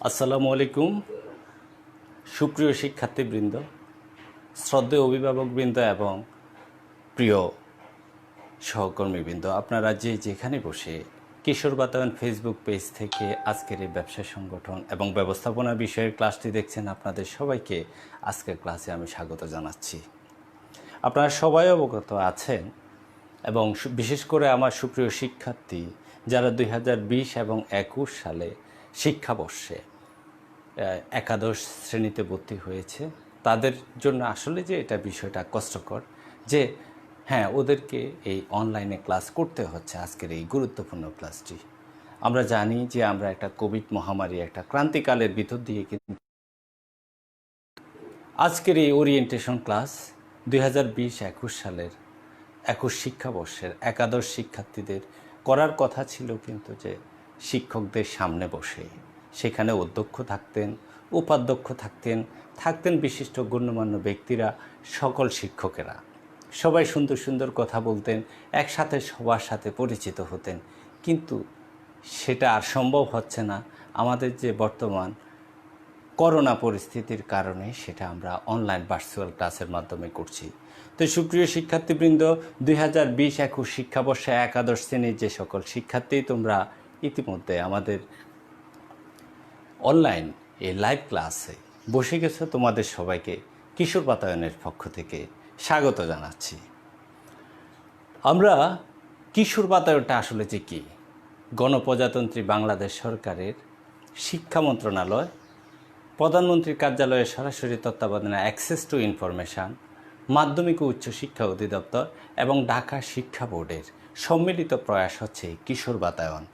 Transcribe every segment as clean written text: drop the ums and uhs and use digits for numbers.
আসসালামু আলাইকুম সুপ্রিয় শিক্ষার্থীবৃন্দ, শ্রদ্ধেয় অভিভাবকবৃন্দ এবং প্রিয় সহকর্মীবৃন্দ, আপনারা যেখানে বসে কিশোর বাতায়ন ফেসবুক পেজ থেকে আজকের এই ব্যবসা সংগঠন এবং ব্যবস্থাপনা বিষয়ের ক্লাসটি দেখছেন, আপনাদের সবাইকে আজকের ক্লাসে আমি স্বাগত জানাচ্ছি। আপনারা সবাই অবগত আছেন এবং বিশেষ করে আমার সুপ্রিয় শিক্ষার্থী যারা 2020 এবং 21 সালে শিক্ষাবর্ষে একাদশ শ্রেণীতে ভর্তি হয়েছে, তাদের জন্য আসলে যে এটা বিষয়টা কষ্টকর যে হ্যাঁ, ওদেরকে এই অনলাইনে ক্লাস করতে হচ্ছে। আজকের এই গুরুত্বপূর্ণ ক্লাসটি আমরা জানি যে আমরা একটা কোভিড মহামারী, একটা ক্রান্তিকালের ভিতর দিয়ে কিন্তু আজকের এই ওরিয়েন্টেশন ক্লাস 2020-21 সালের 21 শিক্ষাবর্ষের একাদশ শিক্ষার্থীদের করার কথা ছিল, কিন্তু যে শিক্ষকদের সামনে বসে সেখানে অধ্যক্ষ থাকতেন, উপাধ্যক্ষ থাকতেন বিশিষ্ট গণ্যমান্য ব্যক্তিরা, সকল শিক্ষকেরা সবাই সুন্দর সুন্দর কথা বলতেন, একসাথে সবার সাথে পরিচিত হতেন। কিন্তু সেটা আর সম্ভব হচ্ছে না আমাদের যে বর্তমান করোনা পরিস্থিতির কারণে। সেটা আমরা অনলাইন ভার্চুয়াল ক্লাসের মাধ্যমে করছি। তো সুপ্রিয় শিক্ষার্থীবৃন্দ, 2020-21 শিক্ষাবর্ষে একাদশ শ্রেণীর যে সকল শিক্ষার্থী তোমরা ইতিমধ্যে আমাদের অনলাইন এই লাইভ ক্লাসে বসে গেছো, তোমাদের সবাইকে কিশোর বাতায়নের পক্ষ থেকে স্বাগত জানাচ্ছি। আমরা কিশোর বাতায়নটা আসলে যে কী, গণপ্রজাতন্ত্রী বাংলাদেশ সরকারের শিক্ষা মন্ত্রণালয়, প্রধানমন্ত্রীর কার্যালয়ে সরাসরি তত্ত্বাবধানে অ্যাক্সেস টু ইনফরমেশান, মাধ্যমিক ও উচ্চশিক্ষা অধিদপ্তর এবং ঢাকা শিক্ষা বোর্ডের সম্মিলিত প্রয়াস হচ্ছে কিশোর বাতায়ন।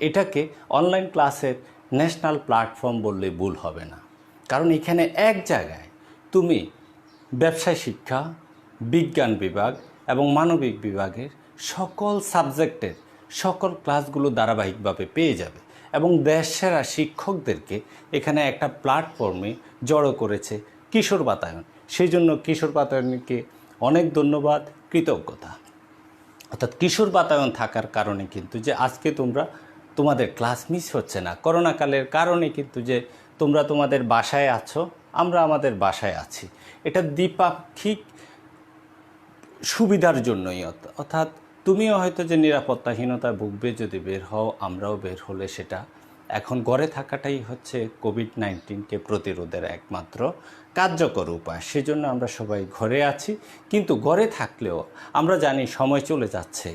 এটাকে অনলাইন ক্লাসের ন্যাশনাল প্ল্যাটফর্ম বললে ভুল হবে না, কারণ এখানে এক জায়গায় তুমি ব্যবসায় শিক্ষা, বিজ্ঞান বিভাগ এবং মানবিক বিভাগের সকল সাবজেক্টের সকল ক্লাসগুলো ধারাবাহিকভাবে পেয়ে যাবে এবং দেশসেরা শিক্ষকদেরকে এখানে একটা প্ল্যাটফর্মে জড়ো করেছে কিশোর বাতায়ন। সেই জন্য কিশোর বাতায়নকে অনেক ধন্যবাদ, কৃতজ্ঞতা। অর্থাৎ কিশোর বাতায়ন থাকার কারণে কিন্তু যে আজকে তোমাদের ক্লাস মিস হচ্ছে না। করোনাকালের কারণে কিন্তু যে তোমরা তোমাদের বাসায় আছো, আমরা আমাদের বাসায় আছি, এটা দ্বিপাক্ষিক সুবিধার জন্যই। অর্থাৎ তুমিও হয়তো যে নিরাপত্তাহীনতায় ভুগবে যদি বের হও, আমরাও বের হলে সেটা এখন ঘরে থাকাটাই হচ্ছে কোভিড-19কে প্রতিরোধের একমাত্র কার্যকর উপায়। সেজন্য আমরা সবাই ঘরে আছি, কিন্তু ঘরে থাকলেও আমরা জানি সময় চলে যাচ্ছে।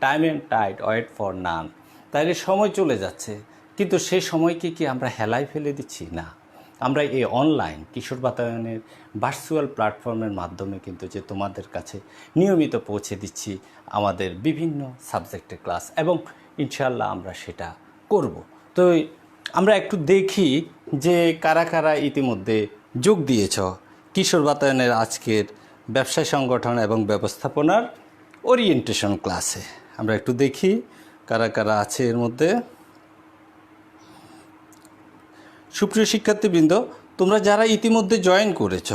Time and tide wait for none. তাইলে সময় চলে যাচ্ছে, কিন্তু সেই সময়কে কি আমরা হেলায় ফেলে দিচ্ছি? না, আমরা এই অনলাইন কিশোর বাতায়নের ভার্চুয়াল প্ল্যাটফর্মের মাধ্যমে কিন্তু যে তোমাদের কাছে নিয়মিত পৌঁছে দিচ্ছি আমাদের বিভিন্ন সাবজেক্টের ক্লাস, এবং ইনশাআল্লাহ আমরা সেটা করব। তো আমরা একটু দেখি যে কারা কারা ইতিমধ্যে যোগ দিয়েছ কিশোর বাতায়নের আজকের ব্যবসা সংগঠন এবং ব্যবস্থাপনার ওরিয়েন্টেশন ক্লাসে। আমরা একটু দেখি কারা কারা আছে এর মধ্যে। সুপ্রিয় শিক্ষার্থীবৃন্দ, তোমরা যারা ইতিমধ্যে জয়েন করেছ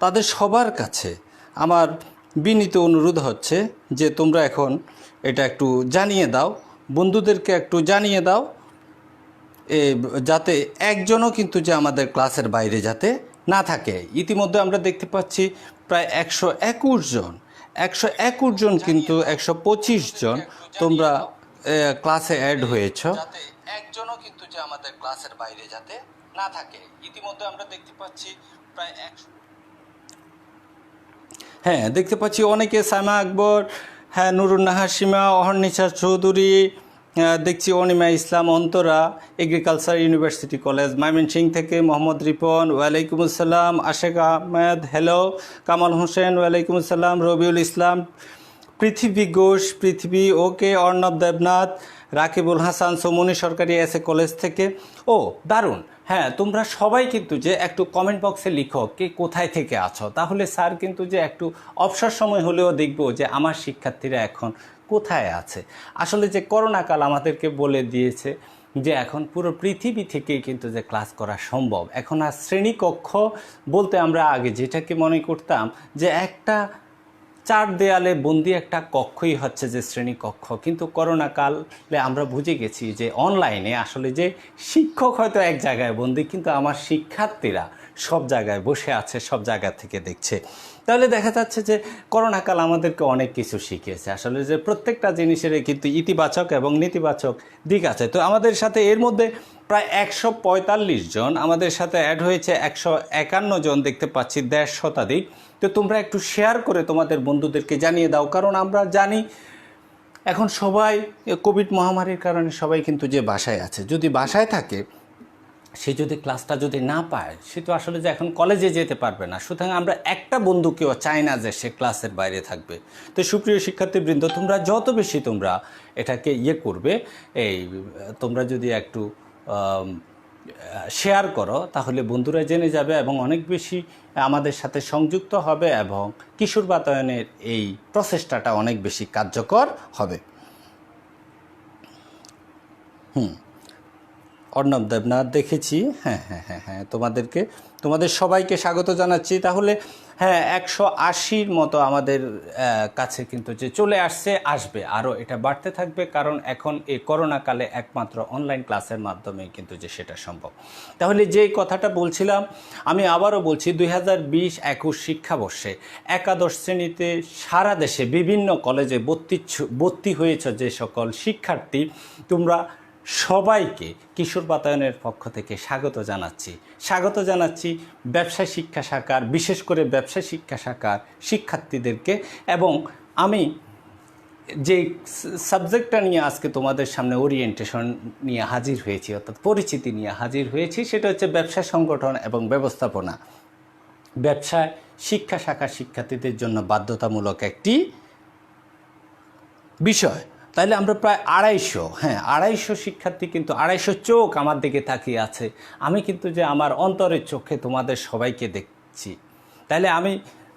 তাদের সবার কাছে আমার বিনীত অনুরোধ হচ্ছে যে তোমরা এখন এটা একটু জানিয়ে দাও, বন্ধুদেরকে একটু জানিয়ে দাও, যাতে একজনও কিন্তু যে আমাদের ক্লাসের বাইরে যাতে না থাকে। ইতিমধ্যে আমরা দেখতে পাচ্ছি প্রায় 121 জন কিন্তু 125 জন তোমরা ক্লাসে অ্যাড হয়েছ। একজনও কিন্তু যে আমাদের ক্লাসের বাইরে যাতে না থাকে। ইতিমধ্যে আমরা দেখতে পাচ্ছি প্রায় 100। হ্যাঁ, দেখতে পাচ্ছি অনেকে, সাইমা আকবর, হ্যাঁ, নুরুন্নাহার সীমা, অহর্নিশা চৌধুরী, দেখছি Anima Islam, Antara, agriculture university college Mymensingh থেকে মোহাম্মদ রিপন, ওয়ালাইকুম আসসালাম, আশেক আহমেদ, হ্যালো, কামাল হোসেন, ওয়ালাইকুম আসসালাম, রবিউল ইসলাম, পৃথিবী ঘোষ, পৃথিবী, ওকে, অর্ণব দেবনাথ, রাকিবুল হাসান, সোমনি সরকারি এসএ কলেজ থেকে। ও দারুণ। হ্যাঁ, তোমরা সবাই কিন্তু যে একটু কমেন্ট বক্সে লিখো কে কোথায় থেকে আছো, তাহলে স্যার কিন্তু যে একটু অবসর সময় হলেও দেখব যে আমার শিক্ষার্থীরা এখন কোথায় আছে। আসলে যে করোনাকাল আমাদেরকে বলে দিয়েছে যে এখন পুরো পৃথিবী থেকেই কিন্তু যে ক্লাস করা সম্ভব। এখন আর শ্রেণীকক্ষ বলতে আমরা আগে যেটাকে মনে করতাম যে একটা চার দেয়ালে বন্দি একটা কক্ষই হচ্ছে যে শ্রেণীকক্ষ, কিন্তু করোনা কালে আমরা বুঝে গেছি যে অনলাইনে আসলে যে শিক্ষক হয়তো এক জায়গায় বন্দি, কিন্তু আমার শিক্ষার্থীরা সব জায়গায় বসে আছে, সব জায়গা থেকে দেখছে। তাহলে দেখা যাচ্ছে যে করোনাকাল আমাদেরকে অনেক কিছু শিখিয়েছে, আসলে যে প্রত্যেকটা জিনিসেরই কিন্তু ইতিবাচক এবং নেতিবাচক দিক আছে। তো আমাদের সাথে এর মধ্যে প্রায় 145 জন আমাদের সাথে অ্যাড হয়েছে, 151 জন দেখতে পাচ্ছি, 1.5 শতাধিক। তো তোমরা একটু শেয়ার করে তোমাদের বন্ধুদেরকে জানিয়ে দাও, কারণ আমরা জানি এখন সবাই কোভিড মহামারীর কারণে সবাই কিন্তু যে বাসায় আছে, যদি বাসায় থাকে সে যদি ক্লাসটা যদি না পায়, সে তো আসলে যে এখন কলেজে যেতে পারবে না। সুতরাং আমরা একটা বন্ধুকেও চাই না যে সে ক্লাসের বাইরে থাকবে। তো সুপ্রিয় শিক্ষার্থীবৃন্দ, তোমরা যত বেশি তোমরা এটাকে করবে, তোমরা যদি একটু শেয়ার করো, তাহলে বন্ধুরা জেনে যাবে এবং অনেক বেশি আমাদের সাথে সংযুক্ত হবে এবং কিশোর বাতায়নের এই প্রচেষ্টাটা অনেক বেশি কার্যকর হবে। অর্ণব দেবনাথ দেখেছি, হ্যাঁ, তোমাদের সবাইকে স্বাগত জানাচ্ছি। তাহলে হ্যাঁ, 180-র মতো আমাদের কাছে কিন্তু যে চলে আসবে, আরও এটা বাড়তে থাকবে, কারণ এখন এই করোনাকালে একমাত্র অনলাইন ক্লাসের মাধ্যমে কিন্তু যে সেটা সম্ভব। তাহলে যেই কথাটা বলছিলাম, আমি আবারও বলছি, 2020-21 শিক্ষাবর্ষে একাদশ শ্রেণীতে সারা দেশে বিভিন্ন কলেজে ভর্তি হয়েছে যে সকল শিক্ষার্থী, তোমরা সবাইকে কিশোর বাতায়নের পক্ষ থেকে স্বাগত জানাচ্ছি ব্যবসায় শিক্ষা শাখার, বিশেষ করে ব্যবসায় শিক্ষা শাখার শিক্ষার্থীদেরকে। এবং আমি যে সাবজেক্টটা নিয়ে আজকে তোমাদের সামনে ওরিয়েন্টেশন নিয়ে হাজির হয়েছি, অর্থাৎ পরিচিতি নিয়ে হাজির হয়েছি, সেটা হচ্ছে ব্যবসা সংগঠন এবং ব্যবস্থাপনা। ব্যবসায় শিক্ষা শাখার শিক্ষার্থীদের জন্য বাধ্যতামূলক একটি বিষয়। তাইলে আমরা প্রায় 250 শিক্ষার্থী, কিন্তু 250 চোখ আমার দিকে তাকিয়ে আছে। আমি কিন্তু যে আমার অন্তরের চোখে তোমাদের সবাইকে দেখছি। তাইলে আমি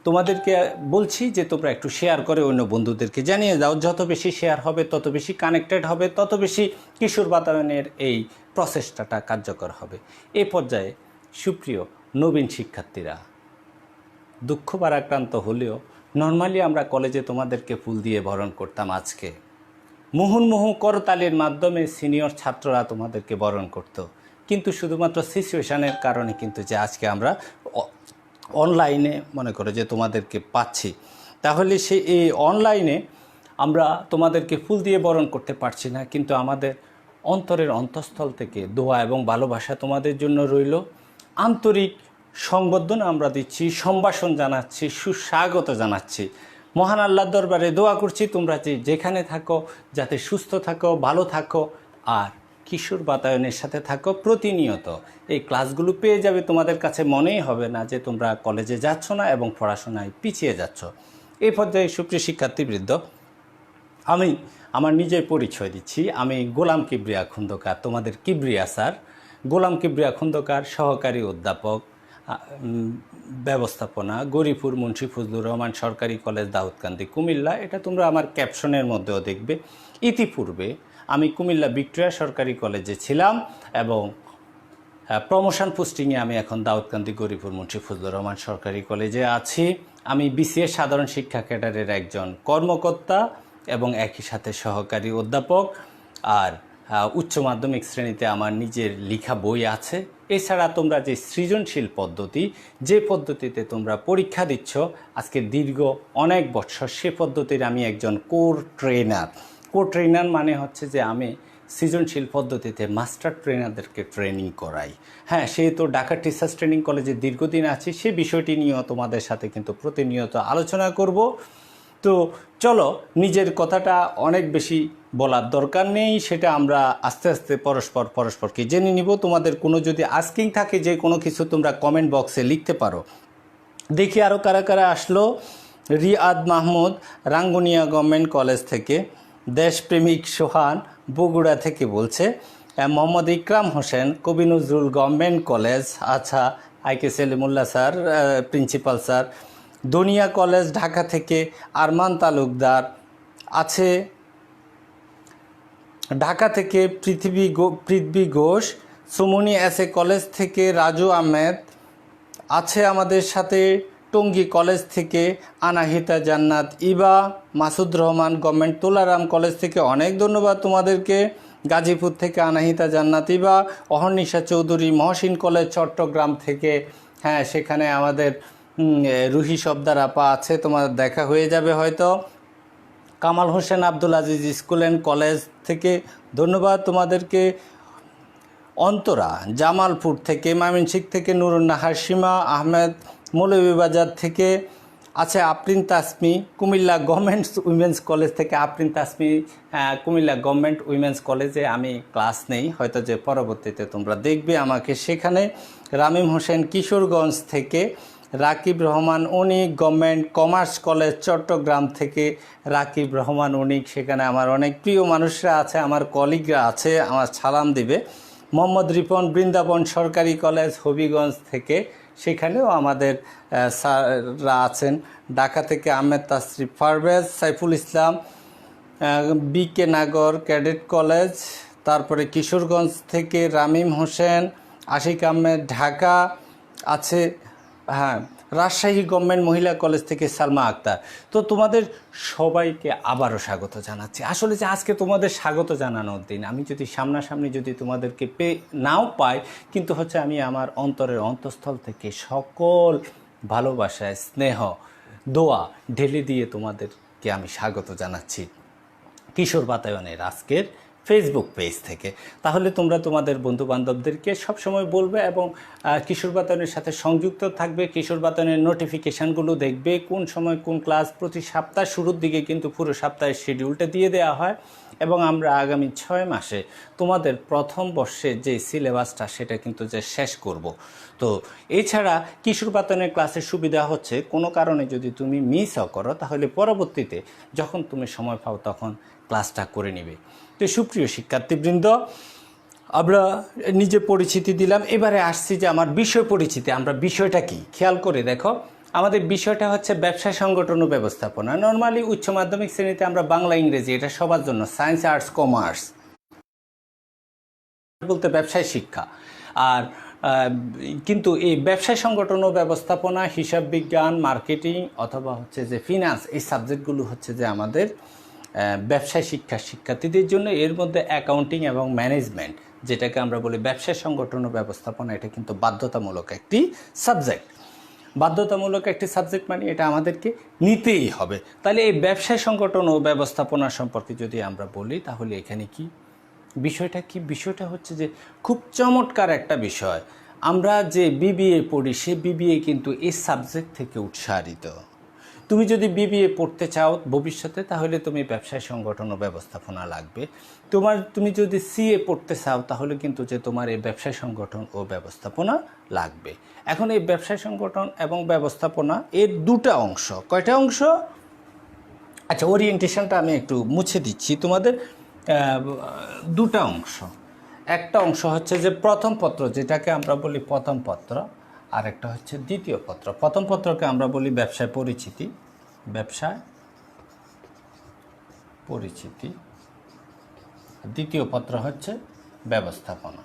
তোমাদেরকে বলছি যে তোমরা একটু শেয়ার করে অন্য বন্ধুদেরকে জানিয়ে দাও। যত বেশি শেয়ার হবে, তত বেশি কানেক্টেড হবে, তত বেশি কিশোর বাতায়নের এই প্রচেষ্টাটা কার্যকর হবে। এই পর্যায়ে সুপ্রিয় নবীন শিক্ষার্থীরা, দুঃখ ভারাক্রান্ত হলেও নর্মালি আমরা কলেজে তোমাদেরকে ফুল দিয়ে বরণ করতাম। আজকে মুহুর্মুহু করতালির মাধ্যমে সিনিয়র ছাত্ররা তোমাদেরকে বরণ করত, কিন্তু শুধুমাত্র সিচুয়েশানের কারণে কিন্তু যে আজকে আমরা অনলাইনে মনে করো যে তোমাদেরকে পাচ্ছি। তাহলে এই অনলাইনে আমরা তোমাদেরকে ফুল দিয়ে বরণ করতে পারছি না, কিন্তু আমাদের অন্তরের অন্তঃস্থল থেকে দোয়া এবং ভালোবাসা তোমাদের জন্য রইল। আন্তরিক সংবর্ধনা আমরা দিচ্ছি, সম্ভাষণ জানাচ্ছি, সুস্বাগত জানাচ্ছি। মহান আল্লাহর দরবারে দোয়া করছি তোমরা যেখানে থাকো যাতে সুস্থ থাকো, ভালো থাকো, আর কিশোর বাতায়নের সাথে থাকো। প্রতিনিয়ত এই ক্লাসগুলো পেয়ে যাবে, তোমাদের কাছে মনেই হবে না যে তোমরা কলেজে যাচ্ছ না এবং পড়াশোনায় পিছিয়ে যাচ্ছ। এই পর্যায়ে সুপ্রিয় শিক্ষার্থীবৃন্দ, আমি আমার নিজের পরিচয় দিচ্ছি। আমি গোলাম কিবরিয়া খন্দকার, তোমাদের কিবরিয়া স্যার, গোলাম কিবরিয়া খন্দকার, সহকারী অধ্যাপক ব্যবস্থাপনা, গরিপুর মুন্সি ফজলুর রহমান সরকারি কলেজ, দাউদকান্দি, কুমিল্লা। এটা তোমরা আমার ক্যাপশনের মধ্যেও দেখবে। ইতিপূর্বে আমি কুমিল্লা ভিক্টোরিয়া সরকারি কলেজে ছিলাম এবং প্রমোশন পোস্টিংয়ে আমি এখন দাউদকান্দি গরিপুর মুন্সি ফজলুর রহমান সরকারি কলেজে আছি। আমি বিসিএস সাধারণ শিক্ষা ক্যাডারের একজন কর্মকর্তা এবং একই সাথে সহকারী অধ্যাপক। আর উচ্চ মাধ্যমিক শ্রেণীতে আমার নিজের লেখা বই আছে। এছাড়া তোমরা যে সৃজনশীল পদ্ধতি, যে পদ্ধতিতে তোমরা পরীক্ষা দিচ্ছ আজকে দীর্ঘ অনেক বছর, সে পদ্ধতির আমি একজন কোর ট্রেনার মানে হচ্ছে যে আমি সৃজনশীল পদ্ধতিতে মাস্টার ট্রেনারদেরকে ট্রেনিং করাই। হ্যাঁ, সেহেতু ঢাকা টিচার্স ট্রেনিং কলেজে দীর্ঘদিন আছি, সে বিষয়টি নিয়েও তোমাদের সাথে কিন্তু প্রতিনিয়ত আলোচনা করব। তো চলো, নিজের কথাটা অনেক বেশি বলার দরকার নেই, সেটা আমরা আস্তে আস্তে পরস্পরকে জেনে নিব। তোমাদের কোনো যদি আস্কিং থাকে যে কোনো কিছু, তোমরা কমেন্ট বক্সে লিখতে পারো। দেখি আরও কারা কারা আসলো। রিয়াদ মাহমুদ রাঙ্গুনিয়া গভর্নমেন্ট কলেজ থেকে, দেশপ্রেমিক সোহান বগুড়া থেকে বলছে, মোহাম্মদ ইকরাম হোসেন কবি নজরুল গভর্নমেন্ট কলেজ, আচ্ছা, আইকে সেলিমুল্লাহ স্যার, প্রিন্সিপাল স্যার, দুনিয়া কলেজ ঢাকা থেকে আরমান তালুকদার আছে, ঢাকা থেকে পৃথ্বী ঘোষ, সুমনি এসএ কলেজ থেকে রাজু আহমেদ আছে আমাদের সাথে, টঙ্গী কলেজ থেকে আনাহিতা জান্নাত ইবা, মাসুদ রহমান গভর্নমেন্ট তুলারাম কলেজ থেকে অনেক ধন্যবাদ তোমাদেরকে। গাজীপুর থেকে আনাহিতা জান্নাত ইবা, অহর্নিশা চৌধুরী মহসিন কলেজ চট্টগ্রাম থেকে, হ্যাঁ সেখানে আমাদের রুহি সবদার আপা আছে, তোমাদের দেখা হয়ে যাবে হয়তো। Kamal Hossain Abdul Aziz school and college থেকে ধন্যবাদ তোমাদেরকে। অন্তরা জামালপুর থেকে, ময়মনসিংহ থেকে নুরুন্নাহার সীমা আহমেদ মৌলভীবাজার থেকে আছে, Afrin Tasmi Comilla government women's college থেকে। আফরিন তাসমি কুমিল্লা গভর্নমেন্ট উইমেন্স কলেজে আমি ক্লাস নেই, হয়তো যে পরবর্তীতে তোমরা দেখবে আমাকে সেখানে। রামিম হোসেন কিশোরগঞ্জ থেকে, রাকিব রহমান অনিক গভর্নমেন্ট কমার্স কলেজ চট্টগ্রাম থেকে। রাকিব রহমান অনিক, সেখানে আমার অনেক প্রিয় মানুষরা আছে, আমার কলিগরা আছে, আমার সালাম দিবে। মোহাম্মদ রিপন বৃন্দাবন সরকারি কলেজ হবিগঞ্জ থেকে, সেখানেও আমাদের স্যাররা আছেন। ঢাকা থেকে আহমেদ তাসরিফ পারভেজ, সাইফুল ইসলাম বিকে নাগর ক্যাডেট কলেজ, তারপরে কিশোরগঞ্জ থেকে রামিম হোসেন, আশিক আহমেদ ঢাকা আছে, হ্যাঁ রাজশাহী গভর্নমেন্ট মহিলা কলেজ থেকে সালমা আক্তার। তো তোমাদের সবাইকে আবারও স্বাগত জানাচ্ছি। আসলে যে আজকে তোমাদের স্বাগত জানানোর দিন, আমি যদি সামনাসামনি যদি তোমাদেরকে নাও পাই, কিন্তু হচ্ছে আমি আমার অন্তরের অন্তঃস্থল থেকে সকল ভালোবাসায় স্নেহ দোয়া ঢেলে দিয়ে তোমাদেরকে আমি স্বাগত জানাচ্ছি কিশোর বাতায়নের আজকের ফেসবুক পেজ থেকে। তাহলে তোমরা তোমাদের বন্ধুবান্ধবদেরকে সবসময় বলবে এবং কিশোর বাতায়নের সাথে সংযুক্ত থাকবে। কিশোর বাতায়নের নোটিফিকেশানগুলো দেখবে, কোন সময় কোন ক্লাস, প্রতি সপ্তাহ শুরুর দিকে কিন্তু পুরো সপ্তাহের শিডিউলটা দিয়ে দেওয়া হয়। এবং আমরা আগামী 6 মাসে তোমাদের প্রথম বর্ষে যে সিলেবাসটা সেটা কিন্তু যে শেষ করব। তো এছাড়া কিশোর বাতায়নের ক্লাসের সুবিধা হচ্ছে কোনো কারণে যদি তুমি মিসও করো, তাহলে পরবর্তীতে যখন তুমি সময় পাও তখন ক্লাসটা করে নিবে। তো সুপ্রিয় শিক্ষার্থীবৃন্দ, আমরা নিজে পরিচিতি দিলাম, এবারে আসছি যে আমার বিষয় পরিচিতি। আমরা বিষয়টা কি খেয়াল করে দেখো, আমাদের বিষয়টা হচ্ছে ব্যবসা সংগঠন ও ব্যবস্থাপনা। নর্মালি উচ্চ মাধ্যমিক শ্রেণীতে আমরা বাংলা ইংরেজি এটা সবার জন্য, সায়েন্স আর্টস কমার্স বলতে ব্যবসায় শিক্ষা। আর কিন্তু এই ব্যবসায় সংগঠন ও ব্যবস্থাপনা, হিসাব বিজ্ঞান, মার্কেটিং অথবা হচ্ছে যে ফিনান্স, এই সাবজেক্টগুলো হচ্ছে যে আমাদের ব্যবসায় শিক্ষার্থীদের জন্য। এর মধ্যে অ্যাকাউন্টিং এবং ম্যানেজমেন্ট, যেটাকে আমরা বলি ব্যবসায় সংগঠন ও ব্যবস্থাপনা, এটা কিন্তু বাধ্যতামূলক একটি সাবজেক্ট। বাধ্যতামূলক একটি সাবজেক্ট মানে এটা আমাদেরকে নিতেই হবে। তাহলে এই ব্যবসায় সংগঠন ও ব্যবস্থাপনা সম্পর্কে যদি আমরা বলি, তাহলে এখানে কি বিষয়টা কি? বিষয়টা হচ্ছে যে খুব চমৎকার একটা বিষয়। আমরা যে বিবিএ পড়ি, সে বিবিএ কিন্তু এই সাবজেক্ট থেকে উৎসারিত। তুমি যদি বিবিএ পড়তে চাও ভবিষ্যতে, তাহলে তুমি ব্যবসায় সংগঠন ও ব্যবস্থাপনা লাগবে। তুমি যদি সিএ পড়তে চাও, তাহলে কিন্তু যে তোমার এই ব্যবসায় সংগঠন ও ব্যবস্থাপনা লাগবে। এখন এই ব্যবসায় সংগঠন এবং ব্যবস্থাপনা এর দুটা অংশ। কয়টা অংশ? আচ্ছা, ওরিয়েন্টেশনটা আমি একটু মুছে দিচ্ছি তোমাদের। দুটা অংশ। একটা অংশ হচ্ছে যে প্রথম পত্র, যেটাকে আমরা বলি প্রথম পত্র, আর একটা হচ্ছে দ্বিতীয় পত্র। প্রথম পত্রকে আমরা বলি ব্যবসায় পরিচিতি, ব্যবসায় পরিচিতি। দ্বিতীয় পত্র হচ্ছে ব্যবস্থাপনা।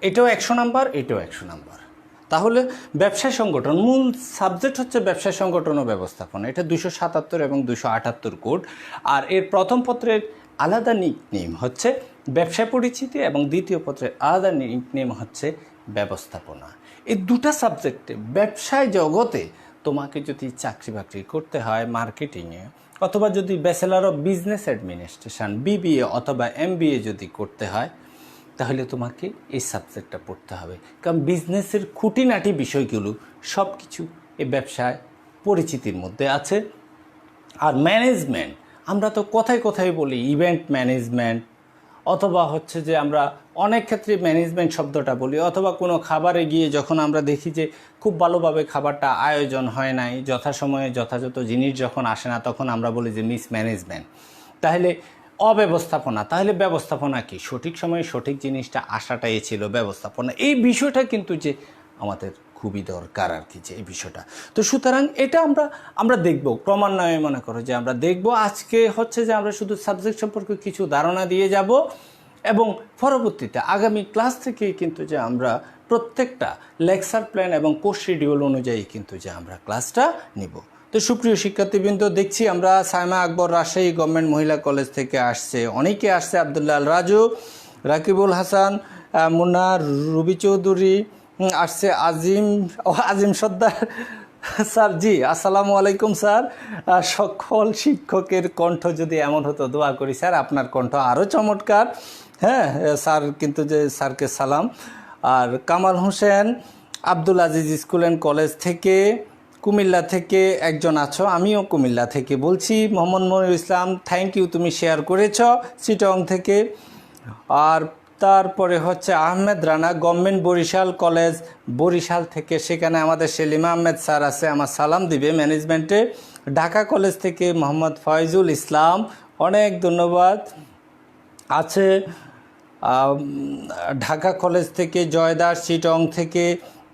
এটাও 100 নাম্বার, এটাও 100 নাম্বার। তাহলে ব্যবসায় সংগঠন, মূল সাবজেক্ট হচ্ছে ব্যবসায় সংগঠন ও ব্যবস্থাপনা। এটা 277 এবং 278 কোড। আর এর প্রথম পত্রের আলাদা নিকনেম হচ্ছে ব্যবসায় পরিচিতি এবং দ্বিতীয় পত্রের আলাদা নিকনেম হচ্ছে ব্যবস্থাপনা। এই দুটা সাবজেক্টে ব্যবসায় জগতে তোমাকে যদি চাকরি বাকরি করতে হয় মার্কেটিংয়ে, অথবা যদি bachelor of business administration BBA অথবা এমবিএ যদি করতে হয়, তাহলে তোমাকে এই সাবজেক্টটা পড়তে হবে। কারণ বিজনেসের খুঁটিনাটি বিষয়গুলো সব কিছু এই ব্যবসায় পরিচিতির মধ্যে আছে। আর ম্যানেজমেন্ট, আমরা তো কথায় কথায় বলি ইভেন্ট ম্যানেজমেন্ট, অথবা হচ্ছে যে আমরা অনেক ক্ষেত্রে ম্যানেজমেন্ট শব্দটা বলি, অথবা কোনো খাবারে গিয়ে যখন আমরা দেখি যে খুব ভালোভাবে খাবারটা আয়োজন হয় নাই, যথাসময়ে যথাযথ জিনিস যখন আসে না, তখন আমরা বলি যে মিসম্যানেজমেন্ট। তাহলে অব্যবস্থাপনা, তাহলে ব্যবস্থাপনা কি? সঠিক সময়ে সঠিক জিনিসটা আসাটাই ছিল ব্যবস্থাপনা। এই বিষয়টা কিন্তু যে আমাদের খুবই দরকার আর কি, যে এই বিষয়টা। তো সুতরাং এটা আমরা দেখব ক্রমান্বয়ে, মনে করো যে আমরা দেখব। আজকে হচ্ছে যে আমরা শুধু সাবজেক্ট সম্পর্কে কিছু ধারণা দিয়ে যাব, এবং পরবর্তীতে আগামী ক্লাস থেকে কিন্তু যে আমরা প্রত্যেকটা লেকচার প্ল্যান এবং কোর্স শিডিউল অনুযায়ী কিন্তু যে আমরা ক্লাসটা নিব। তো সুপ্রিয় শিক্ষার্থীবৃন্দ, দেখছি আমরা সাইমা আকবর রাজশাহী গভর্নমেন্ট মহিলা কলেজ থেকে আসছে, অনেকে আসছে, আবদুল্লাহ আল রাজু, রাকিবুল হাসান, মুন্না, রুবি চৌধুরী আসছে, আজিম সর্দার স্যার। জি আসসালামু আলাইকুম স্যার। সকল শিক্ষকের কণ্ঠ যদি এমন হতো, দোয়া করি স্যার আপনার কণ্ঠ আরও চমৎকার। হ্যাঁ স্যার, কিন্তু যে স্যারকে সালাম। আর Kamal Hossain, Abdul Aziz school and college থেকে, কুমিল্লা থেকে একজন আছো, আমিও কুমিল্লা থেকে বলছি। মোহাম্মদ মনিরুল ইসলাম, থ্যাংক ইউ, তুমি শেয়ার করেছ চিটং থেকে। আর তারপরে হচ্ছে আহমেদ রানা, গভর্নমেন্ট বরিশাল কলেজ বরিশাল থেকে, সেখানে আমাদের সেলিমা আহমেদ স্যার আছে, আমার সালাম দিবে ম্যানেজমেন্টে। ঢাকা কলেজ থেকে মোহাম্মদ ফয়জুল ইসলাম, অনেক ধন্যবাদ। আছে ঢাকা কলেজ থেকে জয়দাস, চিটং থেকে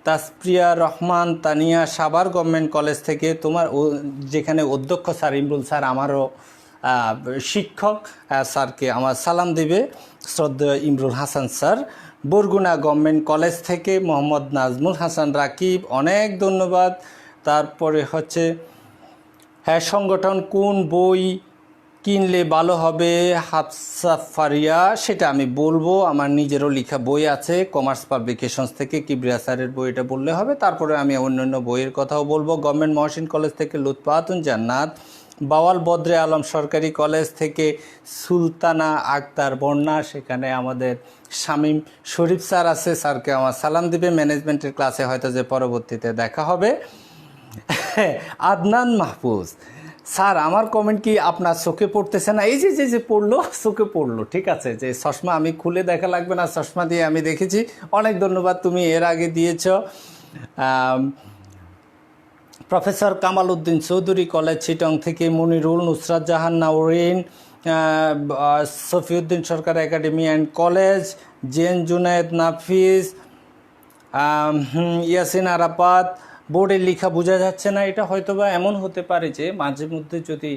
তাসপ্রিয়া রহমান, তানিয়া সাভার গভর্নমেন্ট কলেজ থেকে। তোমার যেখানে অধ্যক্ষ স্যার ইমরুল স্যার আমারও শিক্ষক, স্যারকে আমার সালাম দিবে শ্রদ্ধেয় Imrul Hasan sir. Barguna government college থেকে মোহাম্মদ নাজমুল হাসান রাকিব, অনেক ধন্যবাদ। তারপরে হচ্ছে হ্যাঁ, সংগঠন কোন বই কিনলে ভালো হবে হাফসা ফারিয়া, সেটা আমি বলবো। আমার নিজেরও লেখা বই আছে কমার্স পাবলিকেশনস থেকে, কিবরিয়া স্যারের বইটা বললে হবে। তারপরে আমি অন্যান্য বইয়ের কথাও বলবো। গভর্নমেন্ট মহসিন কলেজ থেকে লুৎফাতুন জান্নাত, বাওয়াল বদরে আলম সরকারি কলেজ থেকে সুলতানা আক্তার বন্যা, সেখানে আমাদের শামীম শরীফ স্যার আছে, স্যারকে আমার সালাম দিবে। ম্যানেজমেন্টের ক্লাসে হয়তো যে পরবর্তীতে দেখা হবে। আদনান মাহফুজ স্যার, আমার কমেন্ট কি আপনার চোখে পড়তেছে না? এই যে পড়লো, চোখে পড়লো, ঠিক আছে। যে চশমা আমি খুলে দেখা লাগবে না, চশমা দিয়ে আমি দেখেছি। অনেক ধন্যবাদ, তুমি এর আগে দিয়েছ। প্রফেসর কামাল উদ্দিন চৌধুরী কলেজ চিটং থেকে, Monirul, Nusrat Jahan Naorin, Safiuddin Sarkar academy and college, জেন জুনায়েদ নাফিস, ইয়াসিন আরাফাত। বোর্ডের লেখা বোঝা যাচ্ছে না, এটা হয়তোবা এমন হতে পারে যে মাঝে মধ্যে যদি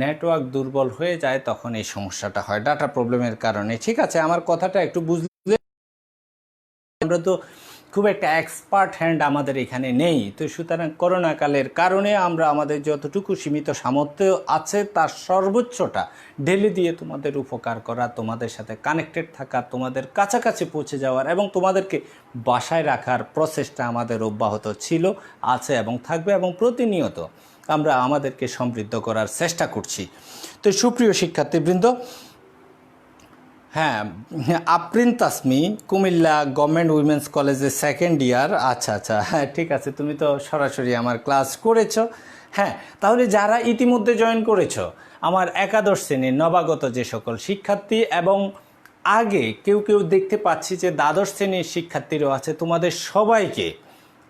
নেটওয়ার্ক দুর্বল হয়ে যায় তখন এই সমস্যাটা হয়, ডাটা প্রবলেমের কারণে। ঠিক আছে, আমার কথাটা একটু বুঝলে। আমরা তো খুব একটা এক্সপার্ট হ্যান্ড আমাদের এখানে নেই, তো সুতরাং করোনাকালের কারণে আমরা আমাদের যতটুকু সীমিত সামর্থ্য আছে তার সর্বোচ্চটা ঢেলে দিয়ে তোমাদের উপকার করা, তোমাদের সাথে কানেক্টেড থাকা, তোমাদের কাছাকাছি পৌঁছে যাওয়ার এবং তোমাদেরকে বাসায় রাখার প্রচেষ্টা আমাদের অব্যাহত ছিল, আছে এবং থাকবে, এবং প্রতিনিয়ত আমরা আমাদেরকে সমৃদ্ধ করার চেষ্টা করছি। তো সুপ্রিয় শিক্ষার্থীবৃন্দ, হ্যাঁ, আপ্রিন তাসমি, কুমিল্লা গভর্নমেন্ট উইমেন্স কলেজে সেকেন্ড ইয়ার। আচ্ছা, হ্যাঁ ঠিক আছে, তুমি তো সরাসরি আমার ক্লাস করেছো। হ্যাঁ, তাহলে যারা ইতিমধ্যে জয়েন করেছো, আমার একাদশ শ্রেণীর নবাগত যে সকল শিক্ষার্থী, এবং আগে কেউ দেখতে পাচ্ছি যে দ্বাদশ শ্রেণীর শিক্ষার্থীরাও আছে, তোমাদের সবাইকে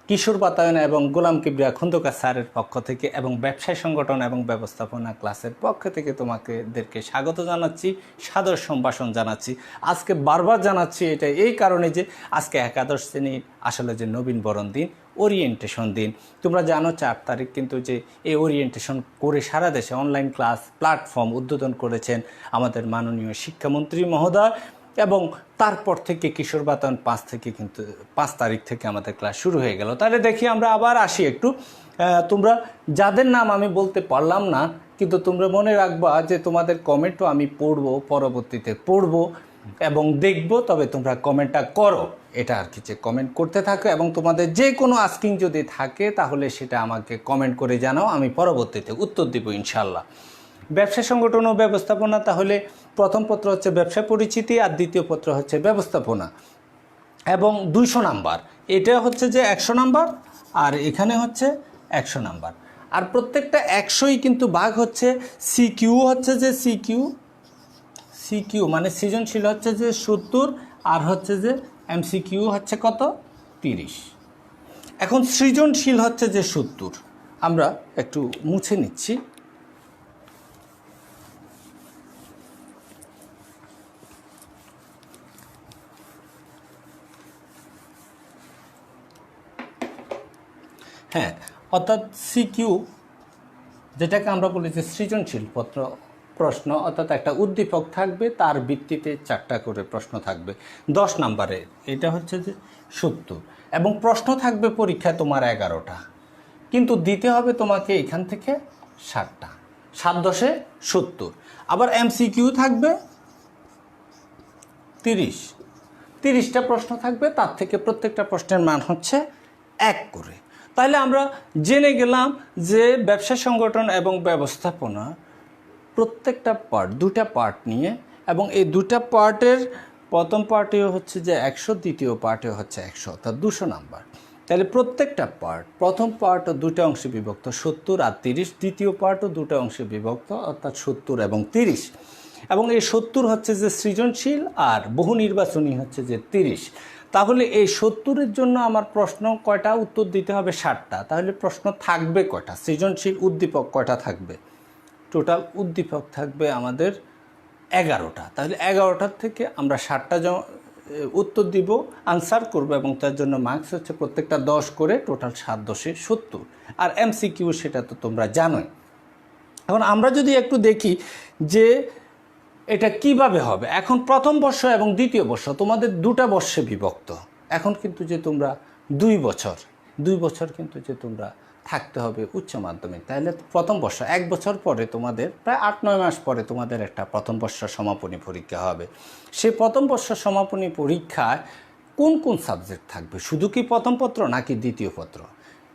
কিশোর বাতায়ন এবং গোলাম কিবরিয়া খন্দকার স্যারের পক্ষ থেকে এবং ব্যবসায় সংগঠন এবং ব্যবস্থাপনা ক্লাসের পক্ষ থেকে তোমাদেরকে স্বাগত জানাচ্ছি, সাদর সম্ভাষণ জানাচ্ছি। আজকে বারবার জানাচ্ছি এটা এই কারণে যে আজকে একাদশ শ্রেণীর আসলে যে নবীন বরণ দিন, ওরিয়েন্টেশন দিন। তোমরা জানো 4 তারিখ কিন্তু যে এই ওরিয়েন্টেশন করে সারা দেশে অনলাইন ক্লাস প্ল্যাটফর্ম উদ্বোধন করেছেন আমাদের মাননীয় শিক্ষামন্ত্রী মহোদয়, এবং তারপর থেকে কিশোর বাতায়ন 5 তারিখ থেকে আমাদের ক্লাস শুরু হয়ে গেল। তাহলে দেখি আমরা আবার আসি একটু। তোমরা যাদের নাম আমি বলতে পারলাম না, কিন্তু তোমরা মনে রাখবা যে তোমাদের কমেন্টও আমি পরবর্তীতে পড়বো এবং দেখব। তবে তোমরা কমেন্টটা করো, এটা আর কি, যে কমেন্ট করতে থাকো, এবং তোমাদের যে কোনো আস্কিং যদি থাকে তাহলে সেটা আমাকে কমেন্ট করে জানাও, আমি পরবর্তীতে উত্তর দেব ইনশাল্লাহ। ব্যবসা সংগঠন ও ব্যবস্থাপনা, তাহলে প্রথম পত্র হচ্ছে ব্যবসা পরিচিতি, আর দ্বিতীয় পত্র হচ্ছে ব্যবস্থাপনা, এবং 200 নাম্বার। এটা হচ্ছে যে 100 নাম্বার, আর এখানে হচ্ছে 100 নাম্বার। আর প্রত্যেকটা 100ই কিন্তু ভাগ হচ্ছে সিকিউ, হচ্ছে যে সিকিউ মানে সৃজনশীল হচ্ছে যে 70, আর হচ্ছে যে এমসিকিউ হচ্ছে কত, 30। এখন সৃজনশীল হচ্ছে যে 70, আমরা একটু মুছে নিচ্ছি। হ্যাঁ, অর্থাৎ সিকিউ যেটাকে আমরা বলি যে সৃজনশীল পত্র, প্রশ্ন, অর্থাৎ একটা উদ্দীপক থাকবে, তার ভিত্তিতে 4টা করে প্রশ্ন থাকবে 10 নম্বরের। এটা হচ্ছে যে 70, এবং প্রশ্ন থাকবে পরীক্ষায় তোমার 11টা, কিন্তু দিতে হবে তোমাকে এখান থেকে 60টা। 7 10 70। আবার এমসিকিউ থাকবে 30টা প্রশ্ন থাকবে, তার থেকে প্রত্যেকটা প্রশ্নের মান হচ্ছে 1 করে। তাহলে আমরা জেনে গেলাম যে ব্যবসা সংগঠন এবং ব্যবস্থাপনা প্রত্যেকটা পার্ট, 2টা পার্ট নিয়ে, এবং এই 2টা পার্টের প্রথম পার্টেও হচ্ছে যে 100, দ্বিতীয় পার্টেও হচ্ছে 100, অর্থাৎ 200 নাম্বার। তাহলে প্রত্যেকটা পার্ট, প্রথম পার্টও 2টা অংশে বিভক্ত 70 আর 30, দ্বিতীয় পার্টও 2টা অংশে বিভক্ত অর্থাৎ 70 এবং 30। এবং এই 70 হচ্ছে যে সৃজনশীল আর বহু নির্বাচনী হচ্ছে যে 30। তাহলে এই 70-এর জন্য আমার প্রশ্ন কয়টা উত্তর দিতে হবে? 60টা। তাহলে প্রশ্ন থাকবে কয়টা? সৃজনশীল উদ্দীপক কয়টা থাকবে? টোটাল উদ্দীপক থাকবে আমাদের 11টা। তাহলে 11টার থেকে আমরা 60টা উত্তর দিব, আনসার করব, এবং তার জন্য মার্কস হচ্ছে প্রত্যেকটা 10 করে, টোটাল 7 10 70। আর এমসিকিউ সেটা তো তোমরা জানোই। এখন আমরা যদি একটু দেখি যে এটা কিভাবে হবে। এখন প্রথম বর্ষ এবং দ্বিতীয় বর্ষ তোমাদের 2টা বর্ষে বিভক্ত। এখন কিন্তু যে তোমরা 2 বছর কিন্তু যে তোমরা থাকতে হবে উচ্চ মাধ্যমিক, তাহলে প্রথম বর্ষ 1 বছর পরে তোমাদের প্রায় 8-9 মাস পরে তোমাদের একটা প্রথম বর্ষ সমাপনী পরীক্ষা হবে। সেই প্রথম বর্ষ সমাপনী পরীক্ষায় কোন কোন সাবজেক্ট থাকবে? শুধু কি প্রথম পত্র নাকি দ্বিতীয় পত্র?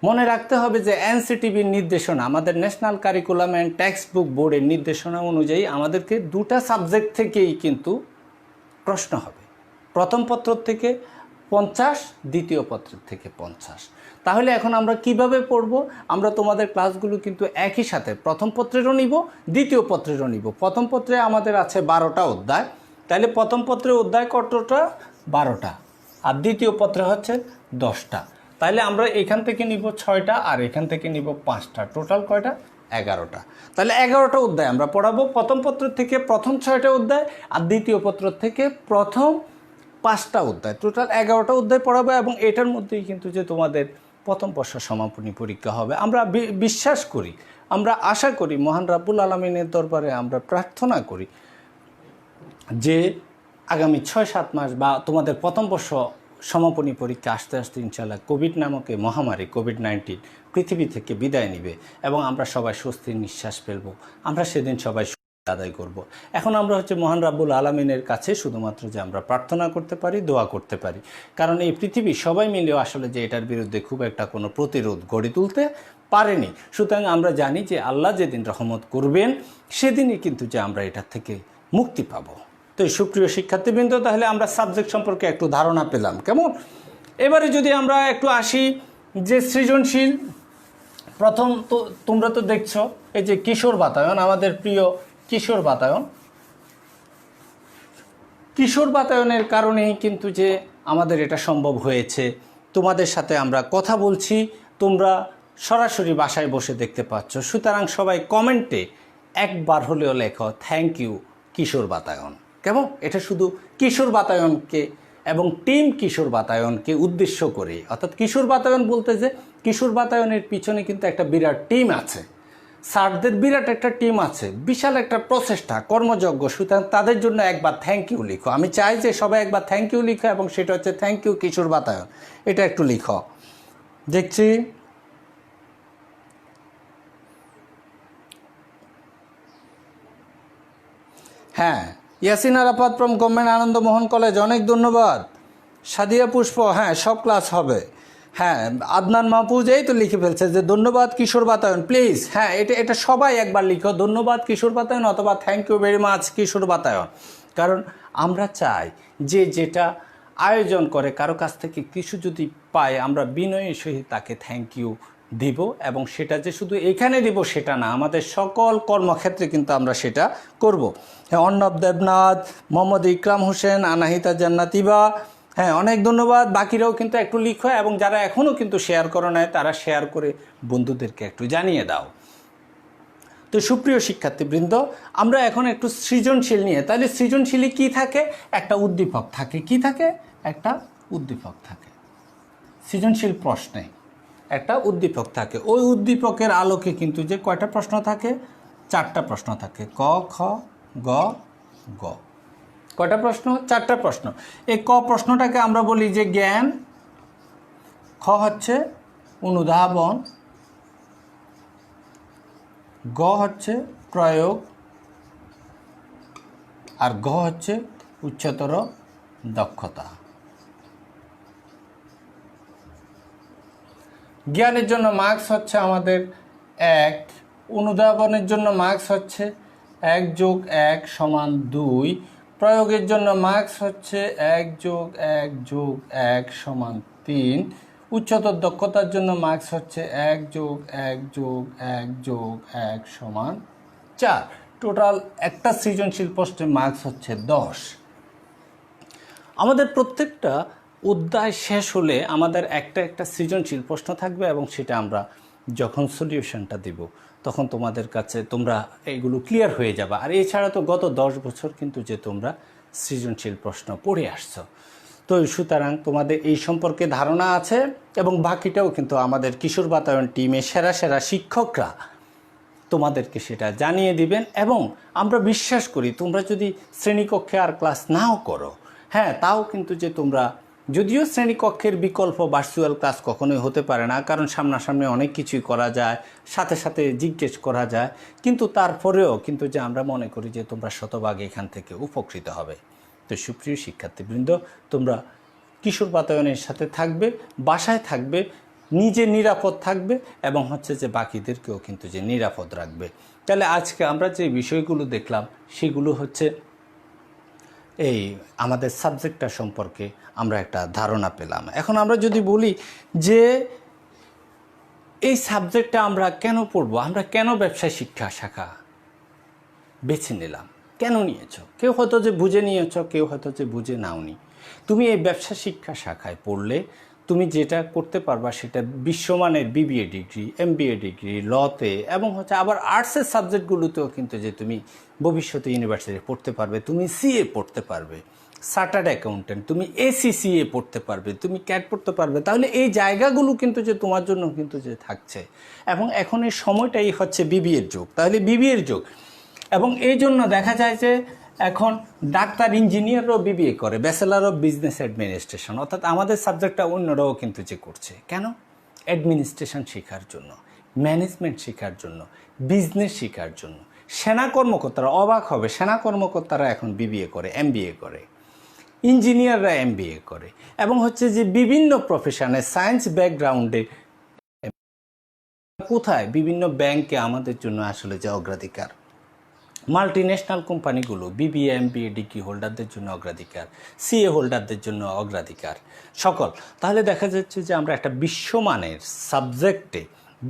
মনে রাখতে হবে যে এনসিটিভির নির্দেশনা, আমাদের national curriculum and text book বোর্ডের নির্দেশনা অনুযায়ী আমাদেরকে 2টা সাবজেক্ট থেকেই কিন্তু প্রশ্ন হবে। প্রথম পত্র থেকে 50, দ্বিতীয় পত্রের থেকে 50। তাহলে এখন আমরা কিভাবে পড়ব? আমরা তোমাদের ক্লাসগুলো কিন্তু একই সাথে প্রথম পত্রেরও নিব, দ্বিতীয় পত্রেরও নিব। প্রথম পত্রে আমাদের আছে 12টা অধ্যায়, তাহলে প্রথম পত্রে অধ্যায় কতটা? 12টা, আর দ্বিতীয় পত্রে হচ্ছে 10টা। তাহলে আমরা এখান থেকে নিব 6টা আর এখান থেকে নিব 5টা, টোটাল কয়টা? 11টা। তাহলে 11টা অধ্যায় আমরা পড়াবো। প্রথম পত্র থেকে প্রথম 6টা অধ্যায় আর দ্বিতীয় পত্র থেকে প্রথম 5টা অধ্যায়, টোটাল 11টা অধ্যায় পড়াবো। এবং এটার মধ্যেই কিন্তু যে তোমাদের প্রথম বর্ষ সমাপনী পরীক্ষা হবে। আমরা বিশ্বাস করি, আমরা আশা করি, মহান রাব্বুল আলামিনের দরবারে আমরা প্রার্থনা করি যে আগামী 6-7 মাস বা তোমাদের প্রথম বর্ষ সমাপনী পরীক্ষা আসতে আসতে ইনশাআল্লাহ কোভিড নামক এই মহামারী কোভিড-19 পৃথিবী থেকে বিদায় নেবে এবং আমরা সবাই স্বস্তির নিঃশ্বাস ফেলব। আমরা সেদিন সবাই আদায় করব। এখন আমরা হচ্ছে মহান রাব্বুল আলামিনের কাছে শুধুমাত্র যে আমরা প্রার্থনা করতে পারি, দোয়া করতে পারি, কারণ এই পৃথিবী সবাই মিলেও আসলে যে এটার বিরুদ্ধে খুব একটা কোনো প্রতিরোধ গড়ে তুলতে পারেনি। সুতরাং আমরা জানি যে আল্লাহ যেদিন রহমত করবেন সেদিনই কিন্তু যে আমরা এটার থেকে মুক্তি পাবো। তো সুপ্রিয় শিক্ষার্থীবৃন্দ, তাহলে আমরা সাবজেক্ট সম্পর্কে একটু ধারণা পেলাম, কেমন? এবারে যদি আমরা একটু আসি যে সৃজনশীল, প্রথম তো তোমরা তো দেখছো এই যে কিশোর বাতায়ন, আমাদের প্রিয় কিশোর বাতায়ন। কিশোর বাতায়নের কারণেই কিন্তু যে আমাদের এটা সম্ভব হয়েছে। তোমাদের সাথে আমরা কথা বলছি, তোমরা সরাসরি বাসায় বসে দেখতে পাচ্ছ। সুতরাং সবাই কমেন্টে একবার হলেও লেখো থ্যাংক ইউ কিশোর বাতায়ন, কেমন? এটা শুধু কিশোর বাতায়নকে এবং টিম কিশোর বাতায়নকে উদ্দেশ্য করে, অর্থাৎ কিশোর বাতায়ন বলতে যে কিশোর বাতায়নের পিছনে কিন্তু একটা বিরাট টিম আছে, স্যারদের বিরাট একটা টিম আছে, বিশাল একটা প্রচেষ্টা, কর্মযজ্ঞ। সুতরাং তাদের জন্য একবার থ্যাংক ইউ লিখো। আমি চাই যে সবাই একবার থ্যাংক ইউ লিখো, এবং সেটা হচ্ছে থ্যাংক ইউ কিশোর বাতায়ন, এটা একটু লিখো। দেখছি হ্যাঁ, Yasin Arafat from government Ananda Mohan college, অনেক ধন্যবাদ। সাদিয়া পুষ্প, হ্যাঁ সব ক্লাস হবে। হ্যাঁ, আদনান মাহফুজ এই তো লিখে ফেলছে যে ধন্যবাদ কিশোর বাতায়ন, প্লিজ। হ্যাঁ, এটা সবাই একবার লিখো, ধন্যবাদ কিশোর বাতায়ন অথবা থ্যাংক ইউ ভেরি মাচ কিশোর বাতায়ন। কারণ আমরা চাই যে যেটা আয়োজন করে কারো কাছ থেকে কিছু যদি পাই, আমরা বিনয়ের সহিত তাকে থ্যাংক ইউ দিব, এবং সেটা যে শুধু এখানে দিব সেটা না, আমাদের সকল কর্মক্ষেত্রে কিন্তু আমরা সেটা করব। হ্যাঁ, অর্ণব দেবনাথ, মোহাম্মদ ইকরাম হোসেন, আনাহিতা জান্নাতিবা, হ্যাঁ অনেক ধন্যবাদ। বাকিরাও কিন্তু একটু লিখো, এবং যারা এখনও কিন্তু শেয়ার করো নাই তারা শেয়ার করে বন্ধুদেরকে একটু জানিয়ে দাও। তো সুপ্রিয় শিক্ষার্থীবৃন্দ, আমরা এখন একটু সৃজনশীল নিয়ে, তাহলে সৃজনশীলে কি থাকে? একটা উদ্দীপক থাকে। কি থাকে? একটা উদ্দীপক থাকে। সৃজনশীল প্রশ্নে একটা উদ্দীপক থাকে। ওই উদ্দীপকের আলোকে কিন্তু যে কয়টা প্রশ্ন থাকে? 4টা প্রশ্ন থাকে, ক খ গ গ। কয়টা প্রশ্ন? 4টা প্রশ্ন। এই ক প্রশ্নটাকে আমরা বলি যে জ্ঞান, খ হচ্ছে অনুধাবন, গ হচ্ছে প্রয়োগ, আর ঘ হচ্ছে উচ্চতর দক্ষতা। জ্ঞানের জন্য মার্কস হচ্ছে আমাদের 1, অনুধাবনের জন্য মার্কস হচ্ছে 1 + 1 = 2, প্রয়োগের জন্য মার্কস হচ্ছে 1 + 1 + 1 = 3, উচ্চতর দক্ষতার জন্য মার্কস হচ্ছে 1 + 1 + 1 + 1 = 4। টোটাল একটা সৃজনশীল প্রশ্নে মার্কস হচ্ছে 10। আমাদের প্রত্যেকটা অধ্যায় শেষ হলে আমাদের একটা সৃজনশীল প্রশ্ন থাকবে এবং সেটা আমরা যখন সলিউশনটা দিব তখন তোমাদের কাছে তোমরা এগুলো ক্লিয়ার হয়ে যাবে। আর এছাড়া তো গত 10 বছর কিন্তু যে তোমরা সৃজনশীল প্রশ্ন পড়ে আসছো, তো সুতরাং তোমাদের এই সম্পর্কে ধারণা আছে এবং বাকিটাও কিন্তু আমাদের কিশোর বাতায়ন টিমে সেরা সেরা শিক্ষকরা তোমাদেরকে সেটা জানিয়ে দিবেন। এবং আমরা বিশ্বাস করি তোমরা যদি শ্রেণীকক্ষে আর ক্লাস নাও করো, হ্যাঁ, তাও কিন্তু যে তোমরা, যদিও শ্রেণীকক্ষের বিকল্প ভার্চুয়াল ক্লাস কখনোই হতে পারে না, কারণ সামনাসামনি অনেক কিছুই করা যায়, সাথে সাথে জিজ্ঞেস করা যায়, কিন্তু তারপরেও কিন্তু যে আমরা মনে করি যে তোমরা শতভাগ এখান থেকে উপকৃত হবে। তো সুপ্রিয় শিক্ষার্থীবৃন্দ, তোমরা কিশোর বাতায়নের সাথে থাকবে, বাসায় থাকবে, নিজে নিরাপদ থাকবে এবং হচ্ছে যে বাকিদেরকেও কিন্তু যে নিরাপদ রাখবে। তাহলে আজকে আমরা যে বিষয়গুলো দেখলাম সেগুলো হচ্ছে এই আমাদের সাবজেক্টটা সম্পর্কে আমরা একটা ধারণা পেলাম। এখন আমরা যদি বলি যে এই সাবজেক্টটা আমরা কেন পড়বো, আমরা কেন ব্যবসায় শিক্ষা শাখা বেছে নিলাম, কেন নিয়েছো? কেউ হয়তো যে বুঝে নিয়েছো, কেউ হয়তো যে বুঝে নাওনি। তুমি এই ব্যবসা শিক্ষা শাখায় পড়লে তুমি যেটা করতে পারবা সেটা বিশ্বমানের বিবিএ ডিগ্রি, এমবিএ ডিগ্রি, লতে এবং হচ্ছে আবার আর্টসের সাবজেক্টগুলোতেও কিন্তু যে তুমি ভবিষ্যতে ইউনিভার্সিটি পড়তে পারবে, তুমি সিএ পড়তে পারবে, চার্টার্ড অ্যাকাউন্টেন্ট, তুমি এসিসিএ পড়তে পারবে, তুমি ক্যাট পড়তে পারবে। তাহলে এই জায়গাগুলো কিন্তু যে তোমার জন্য কিন্তু যে থাকছে। এবং এখন এই সময়টাই হচ্ছে বিবিএর যুগ, তাহলে বিবিএর যুগ। এবং এই জন্য দেখা যায় যে এখন ডাক্তার, ইঞ্জিনিয়াররাও বিবিএ করে, ব্যাচেলার অফ বিজনেস অ্যাডমিনিস্ট্রেশন, অর্থাৎ আমাদের সাবজেক্টটা অন্যরাও কিন্তু যে করছে। কেন? অ্যাডমিনিস্ট্রেশন শেখার জন্য, ম্যানেজমেন্ট শেখার জন্য, বিজনেস শেখার জন্য। সেনা কর্মকর্তারা অবাক হবে, সেনা কর্মকর্তারা এখন বিবিএ করে, এমবিএ করে, ইঞ্জিনিয়াররা এমবিএ করে, এবং হচ্ছে যে বিভিন্ন প্রফেশনে সায়েন্স ব্যাকগ্রাউন্ডে কোথায় বিভিন্ন ব্যাংকে আমাদের জন্য আসলে যে অগ্রাধিকার, মাল্টিন্যাশনাল কোম্পানিগুলো বিবিএ এমবিএ ডিগ্রি হোল্ডারদের জন্য অগ্রাধিকার, সিএ হোল্ডারদের জন্য অগ্রাধিকার সকল। তাহলে দেখা যাচ্ছে যে আমরা একটা বিশ্বমানের সাবজেক্টে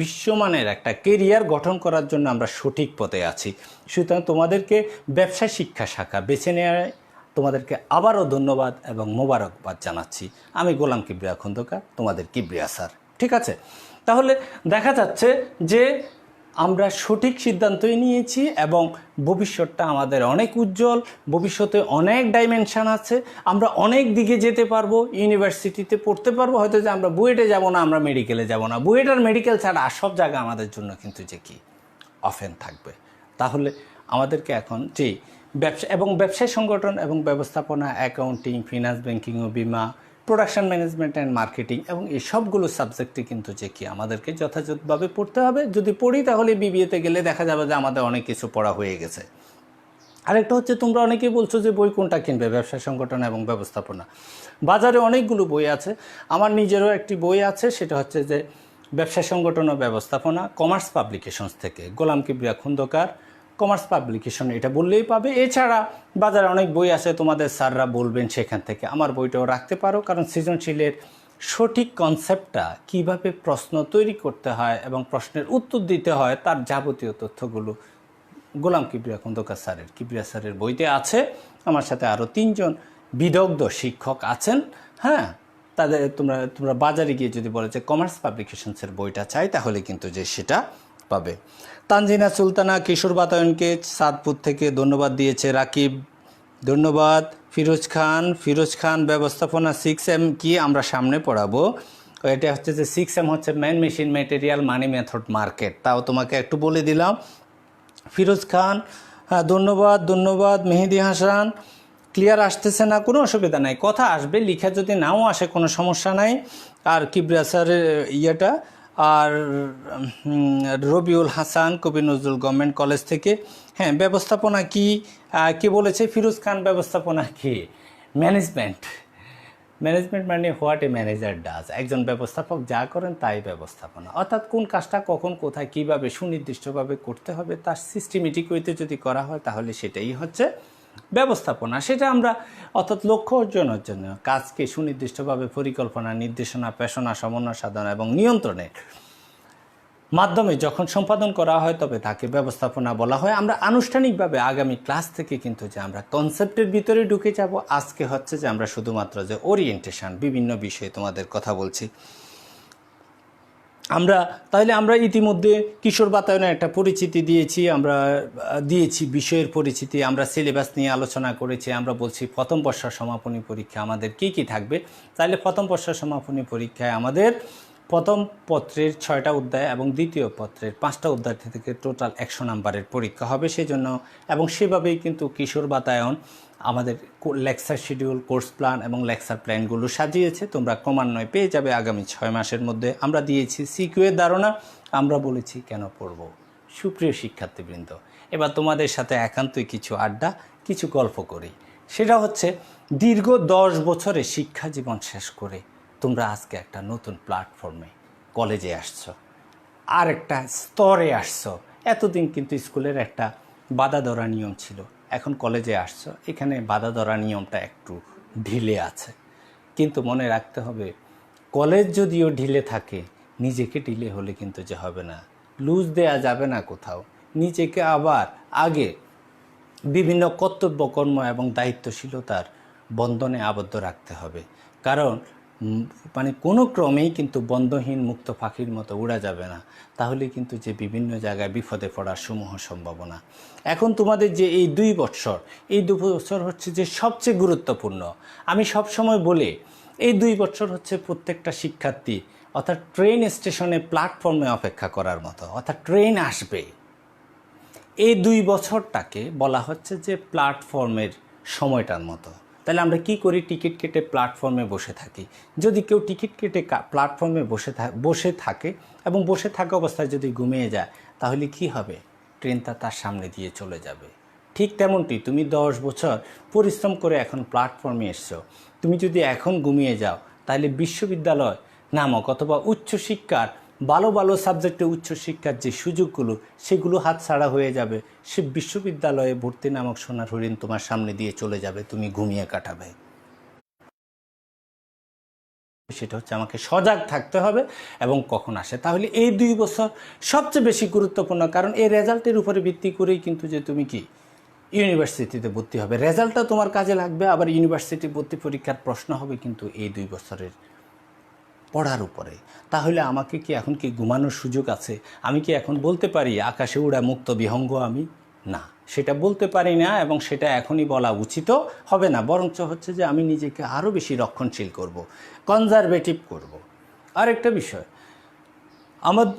বিশ্বমানের একটা কেরিয়ার গঠন করার জন্য আমরা সঠিক পথে আছি। সুতরাং তোমাদেরকে ব্যবসা শিক্ষা শাখা বেছে নেওয়ায় তোমাদেরকে আবারও ধন্যবাদ এবং মোবারকবাদ জানাচ্ছি। আমি গোলাম কিবরিয়া খন্দকার, তোমাদের কিবরিয়া স্যার। ঠিক আছে, তাহলে দেখা যাচ্ছে যে আমরা সঠিক সিদ্ধান্তই নিয়েছি এবং ভবিষ্যৎটা আমাদের অনেক উজ্জ্বল, ভবিষ্যতে অনেক ডাইমেনশান আছে, আমরা অনেক দিকে যেতে পারবো, ইউনিভার্সিটিতে পড়তে পারবো, হয়তো যে আমরা বুয়েটে যাব না, আমরা মেডিকেলে যাব না, বুয়েট আর মেডিকেল ছাড়া আর সব জায়গা আমাদের জন্য কিন্তু যে কি অফেন থাকবে। তাহলে আমাদেরকে এখন যে ব্যবসা এবং ব্যবসায় সংগঠন এবং ব্যবস্থাপনা, অ্যাকাউন্টিং, ফিনান্স, ব্যাংকিং ও বিমা, প্রোডাকশন ম্যানেজমেন্ট অ্যান্ড মার্কেটিং এবং এই সবগুলো সাবজেক্টে কিন্তু যে কি আমাদেরকে যথাযথভাবে পড়তে হবে। যদি পড়ি তাহলে বিবিএতে গেলে দেখা যাবে যে আমাদের অনেক কিছু পড়া হয়ে গেছে। আরেকটা হচ্ছে তোমরা অনেকেই বলছো যে বই কোনটা কিনবে, ব্যবসা সংগঠন এবং ব্যবস্থাপনা। বাজারে অনেকগুলো বই আছে, আমার নিজেরও একটি বই আছে, সেটা হচ্ছে যে ব্যবসা সংগঠন ও ব্যবস্থাপনা, কমার্স পাবলিকেশনস থেকে, গোলাম কিবরিয়া খন্দকার, কমার্স পাবলিকেশন, এটা বললেই পাবে। এছাড়া বাজারে অনেক বই আছে, তোমাদের স্যাররা বলবেন, সেখান থেকে আমার বইটাও রাখতে পারো। কারণ সৃজনশীলের সঠিক কনসেপ্টটা কিভাবে প্রশ্ন তৈরি করতে হয় এবং প্রশ্নের উত্তর দিতে হয় তার যাবতীয় তথ্যগুলো গোলাম কিবরিয়া খন্দকার স্যারের, কিবরিয়া স্যারের বইতে আছে। আমার সাথে আরও 3 জন বিদগ্ধ শিক্ষক আছেন। হ্যাঁ, তাদের তোমরা বাজারে গিয়ে যদি বলে যে কমার্স পাবলিকেশনসের বইটা চাই, তাহলে কিন্তু যে সেটা পাবে। তানজিনা সুলতানা কিশোর বাতায়নকে সাদপুর থেকে ধন্যবাদ দিয়েছে। রাকিব ধন্যবাদ। ফিরোজ খান ব্যবস্থাপনা 6M কি আমরা সামনে পড়াবো, এটা হচ্ছে যে 6M হচ্ছে ম্যান মেশিন ম্যাটেরিয়াল মানি মেথড মার্কেট, তাও তোমাকে একটু বলে দিলাম। ফিরোজ খান, হ্যাঁ ধন্যবাদ ধন্যবাদ। মেহেদি হাসান, ক্লিয়ার আসতেছে না, কোনো অসুবিধা নাই, কথা আসবে, লিখা যদি নাও আসে কোনো সমস্যা নাই। আর কিবরিয়া স্যারের ইয়েটা, আর রবিউল হাসান কবি নজরুল গভর্নমেন্ট কলেজ থেকে, হ্যাঁ ব্যবস্থাপনা কি, কে বলেছে? ফিরোজ খান, ব্যবস্থাপনা কি? ম্যানেজমেন্ট। ম্যানেজমেন্ট মানে হোয়াট এ ম্যানেজার ডাজ, একজন ব্যবস্থাপক যা করেন তাই ব্যবস্থাপনা, অর্থাৎ কোন কাজটা কখন কোথায় কীভাবে সুনির্দিষ্টভাবে করতে হবে তার সিস্টেমেটিক ওয়েতে যদি করা হয় তাহলে সেটাই হচ্ছে ব্যবস্থাপনা। সেটা আমরা অর্থাৎ লক্ষ্য অর্জনের জন্য কাজকে সুনির্দিষ্টভাবে পরিকল্পনা, নির্দেশনা, পেশনা, সমন্বয় সাধনা এবং নিয়ন্ত্রণের মাধ্যমে যখন সম্পাদন করা হয় তবে তাকে ব্যবস্থাপনা বলা হয়। আমরা আনুষ্ঠানিকভাবে আগামী ক্লাস থেকে কিন্তু যে আমরা কনসেপ্টের ভিতরে ঢুকে যাব। আজকে হচ্ছে যে আমরা শুধুমাত্র যে ওরিয়েন্টেশন, বিভিন্ন বিষয়ে তোমাদের কথা বলছি তাহলে আমরা ইতিমধ্যে কিশোর বাতায়নের একটা পরিচিতি দিয়েছি, আমরা দিয়েছি বিষয়ের পরিচিতি, আমরা সিলেবাস নিয়ে আলোচনা করেছি, আমরা বলছি প্রথম বর্ষের সমাপনী পরীক্ষা আমাদের কি কি থাকবে। তাহলে প্রথম বর্ষের সমাপনী পরীক্ষায় আমাদের প্রথম পত্রের 6টা অধ্যায় এবং দ্বিতীয় পত্রের 5টা অধ্যায় থেকে টোটাল 100 নাম্বারের পরীক্ষা হবে। সেই জন্য এবং সেভাবেই কিন্তু কিশোর বাতায়ন আমাদের লেকচার শিডিউল, কোর্স প্ল্যান এবং লেকচার প্ল্যানগুলো সাজিয়েছে। তোমরা ক্রমান্বয়ে পেয়ে যাবে আগামী 6 মাসের মধ্যে। আমরা দিয়েছি সিকিউয়ের ধারণা, আমরা বলেছি কেন পড়ব। সুপ্রিয় শিক্ষার্থীবৃন্দ, এবার তোমাদের সাথে একান্তই কিছু আড্ডা, কিছু গল্প করি। সেটা হচ্ছে দীর্ঘ 10 বছরের শিক্ষা জীবন শেষ করে তোমরা আজকে একটা নতুন প্ল্যাটফর্মে কলেজে আসছো, আর একটা স্তরে আসছো। এতদিন কিন্তু স্কুলের একটা বাধা ধরা নিয়ম ছিল, এখন কলেজে আসছো, এখানে বাধা ধরা নিয়মটা একটু ঢিলে আছে। কিন্তু মনে রাখতে হবে, কলেজ যদিও ঢিলে থাকে, নিজেকে ঢিলে হলে কিন্তু যে হবে না, লুজ দেয়া যাবে না কোথাও। নিজেকে আবার আগে বিভিন্ন কর্তব্য, কর্ম এবং দায়িত্বশীলতার বন্ধনে আবদ্ধ রাখতে হবে। কারণ মানে কোনো ক্রমেই কিন্তু বন্ধহীন মুক্ত পাখির মতো উড়া যাবে না, তাহলে কিন্তু যে বিভিন্ন জায়গায় বিপদে পড়ার সমূহ সম্ভাবনা। এখন তোমাদের যে এই 2 বছর, এই 2 বছর হচ্ছে যে সবচেয়ে গুরুত্বপূর্ণ। আমি সবসময় বলি, এই 2 বছর হচ্ছে প্রত্যেকটা শিক্ষার্থী অর্থাৎ ট্রেন স্টেশনে প্ল্যাটফর্মে অপেক্ষা করার মতো, অর্থাৎ ট্রেন আসবে। এই 2 বছরটাকে বলা হচ্ছে যে প্ল্যাটফর্মের সময়টার মতো। তাহলে আমরা কি করি? টিকিট কেটে প্ল্যাটফর্মে বসে থাকি। যদি কেউ টিকিট কেটে প্ল্যাটফর্মে বসে থাকে এবং বসে থাকা অবস্থায় যদি ঘুমিয়ে যায়, তাহলে কি হবে? ট্রেনটা তার সামনে দিয়ে চলে যাবে। ঠিক তেমনটি তুমি 10 বছর পরিশ্রম করে এখন প্ল্যাটফর্মে এসছো, তুমি যদি এখন ঘুমিয়ে যাও তাহলে বিশ্ববিদ্যালয় নামক অথবা উচ্চশিক্ষার ভালো ভালো সাবজেক্টে উচ্চশিক্ষার যে সুযোগগুলো সেগুলো হাতছাড়া হয়ে যাবে। সে বিশ্ববিদ্যালয়ে ভর্তি নামক সোনার হরিণ তোমার সামনে দিয়ে চলে যাবে, তুমি ঘুমিয়ে কাটাবে। সেটা হচ্ছে আমাকে সজাগ থাকতে হবে এবং কখন আসে। তাহলে এই 2 বছর সবচেয়ে বেশি গুরুত্বপূর্ণ, কারণ এই রেজাল্টের উপরে ভিত্তি করেই কিন্তু যে তুমি কি ইউনিভার্সিটিতে ভর্তি হবে, রেজাল্টটা তোমার কাজে লাগবে। আবার ইউনিভার্সিটি ভর্তি পরীক্ষার প্রশ্ন হবে কিন্তু এই 2 বছরের পড়ার উপরে। তাহলে আমাকে কি এখন কি ঘুমানোর সুযোগ আছে? আমি কি এখন বলতে পারি আকাশে উড়া মুক্ত বিহঙ্গ আমি? না, সেটা বলতে পারি না এবং সেটা এখনই বলা উচিতও হবে না। বরঞ্চ হচ্ছে যে আমি নিজেকে আরও বেশি রক্ষণশীল করব, কনজারভেটিভ করব। আরেকটা বিষয়,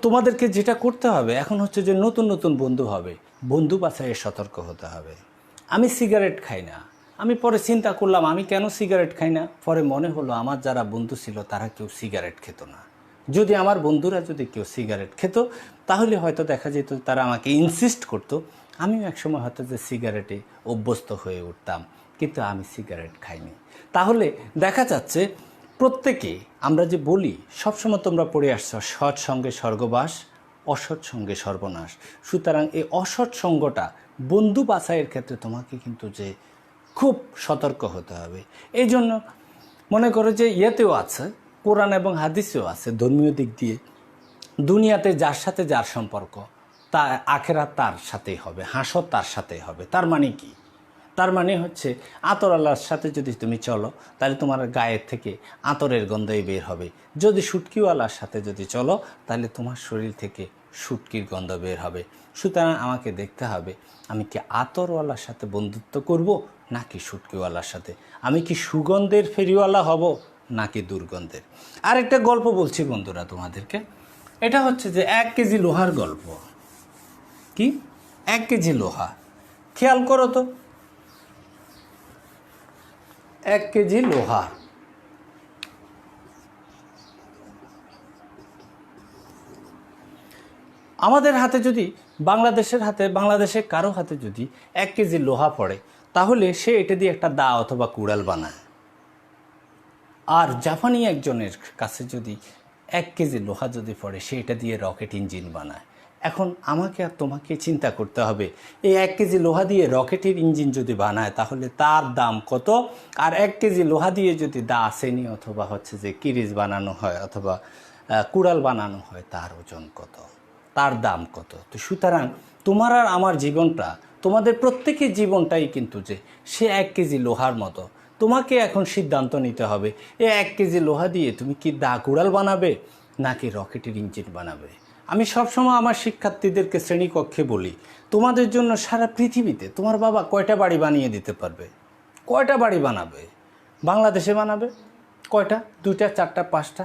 তোমাদেরকে যেটা করতে হবে এখন হচ্ছে যে নতুন নতুন বন্ধু হবে, বন্ধু বাছাইয়ে সতর্ক হতে হবে। আমি সিগারেট খাই না, আমি পরে চিন্তা করলাম আমি কেন সিগারেট খাই না। পরে মনে হলো আমার যারা বন্ধু ছিল তারা কেউ সিগারেট খেত না। যদি আমার বন্ধুরা যদি কেউ সিগারেট খেত তাহলে হয়তো দেখা যেত তারা আমাকে ইনসিস্ট করতো, আমিও একসময় হয়তো যে সিগারেটে অভ্যস্ত হয়ে উঠতাম, কিন্তু আমি সিগারেট খাইনি। তাহলে দেখা যাচ্ছে প্রত্যেকে আমরা যে বলি সবসময় তোমরা পড়ে আসছো সৎ সঙ্গে স্বর্গবাস, অসৎ সঙ্গে সর্বনাশ। সুতরাং এই অসৎ সঙ্গটা বন্ধু বাছাইয়ের ক্ষেত্রে তোমাকে কিন্তু যে খুব সতর্ক হতে হবে। এই জন্য মনে করো যে ইয়েতেও আছে, কোরআন এবং হাদিসেও আছে ধর্মীয় দিক দিয়ে, দুনিয়াতে যার সাথে যার সম্পর্ক তা আখেরাত তার সাথেই হবে, হাসর তার সাথেই হবে। তার মানে কি? তার মানে হচ্ছে আতর আল্লাহর সাথে যদি তুমি চলো তাহলে তোমার গায়ের থেকে আতরের গন্ধই বের হবে। যদি শুটকিওয়ালার সাথে যদি চলো তাহলে তোমার শরীর থেকে শুটকির গন্ধ বের হবে। সুতরাং আমাকে দেখতে হবে আমি কি আতরওয়ালার সাথে বন্ধুত্ব করব নাকি শুটকিওয়ালার সাথে, আমি কি সুগন্ধের ফেরিওয়ালা হব নাকি দুর্গন্ধের। আরেকটা গল্প বলছি বন্ধুরা তোমাদেরকে, এটা হচ্ছে যে 1 কেজি লোহার গল্প। কি 1 কেজি লোহা, খেয়াল করো তো, 1 কেজি লোহা। আমাদের হাতে যদি, বাংলাদেশের কারো হাতে যদি 1 কেজি লোহা পড়ে, তাহলে সে এটা দিয়ে একটা দা অথবা কুড়াল বানায়। আর জাপানি একজনের কাছে যদি 1 কেজি লোহা যদি পড়ে, সে এটা দিয়ে রকেট ইঞ্জিন বানায়। এখন আমাকে আর তোমাকে চিন্তা করতে হবে, এই 1 কেজি লোহা দিয়ে রকেটের ইঞ্জিন যদি বানায়, তাহলে তার দাম কত? আর 1 কেজি লোহা দিয়ে যদি দা আসেনি অথবা হচ্ছে যে কিরিচ বানানো হয় অথবা কুড়াল বানানো হয়, তার ওজন কত, তার দাম কত? তো সুতরাং তোমার আর আমার জীবনটা, তোমাদের প্রত্যেকের জীবনটাই কিন্তু যে সে 1 কেজি লোহার মতো। তোমাকে এখন সিদ্ধান্ত নিতে হবে, এই 1 কেজি লোহা দিয়ে তুমি কি দা কুড়াল বানাবে নাকি রকেটের ইঞ্জিন বানাবে। আমি সবসময় আমার শিক্ষার্থীদেরকে শ্রেণীকক্ষে বলি, তোমাদের জন্য সারা পৃথিবীতে তোমার বাবা কয়টা বাড়ি বানিয়ে দিতে পারবে? কয়টা বাড়ি বানাবে? বাংলাদেশে বানাবে কয়টা? 2টা, 4টা, 5টা?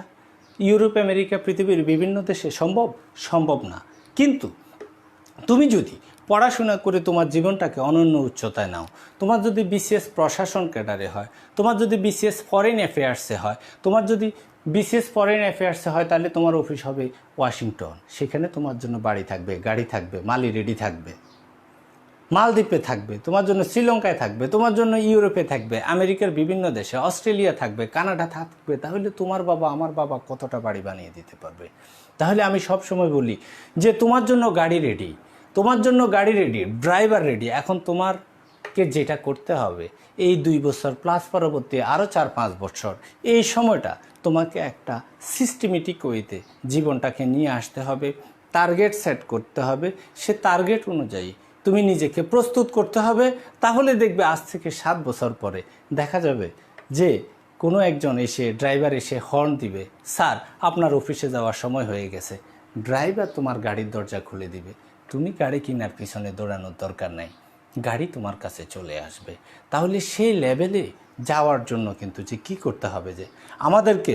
ইউরোপ, আমেরিকা, পৃথিবীর বিভিন্ন দেশে সম্ভব না। কিন্তু তুমি যদি পড়াশোনা করে তোমার জীবনটাকে অনন্য উচ্চতায় নাও, তোমার যদি বিসিএস প্রশাসন ক্যাডারে হয়, তোমার যদি বিসিএস ফরেন অ্যাফেয়ার্সে হয়, তোমার যদি বিসিএস ফরেন অ্যাফেয়ার্সে হয়, তাহলে তোমার অফিস হবে ওয়াশিংটন। সেখানে তোমার জন্য বাড়ি থাকবে, গাড়ি থাকবে, মালি রেডি থাকবে, মালদ্বীপে থাকবে, তোমার জন্য শ্রীলঙ্কায় থাকবে, তোমার জন্য ইউরোপে থাকবে, আমেরিকার বিভিন্ন দেশে, অস্ট্রেলিয়া থাকবে, কানাডা থাকবে। তাহলে তোমার বাবা, আমার বাবা কতটা বাড়ি বানিয়ে দিতে পারবে? তাহলে আমি সব সময় বলি যে তোমার জন্য গাড়ি রেডি, তোমার জন্য গাড়ি রেডি, ড্রাইভার রেডি। এখন তোমারকে যেটা করতে হবে, এই 2 বছর প্লাস পরবর্তী আরও 4-5 বছর, এই সময়টা তোমাকে একটা সিস্টেমেটিক ওয়েতে জীবনটাকে নিয়ে আসতে হবে, টার্গেট সেট করতে হবে। সে টার্গেট অনুযায়ী তুমি নিজেকে প্রস্তুত করতে হবে। তাহলে দেখবে আজ থেকে 7 বছর পরে দেখা যাবে যে কোনো একজন এসে, ড্রাইভার এসে হর্ন দিবে, স্যার আপনার অফিসে যাওয়ার সময় হয়ে গেছে। ড্রাইভার তোমার গাড়ির দরজা খুলে দিবে, তুমি গাড়ি কেনার পিছনে দৌড়ানোর দরকার নাই, গাড়ি তোমার কাছে চলে আসবে। তাহলে সেই লেভেলে যাওয়ার জন্য কিন্তু যে কী করতে হবে, যে আমাদেরকে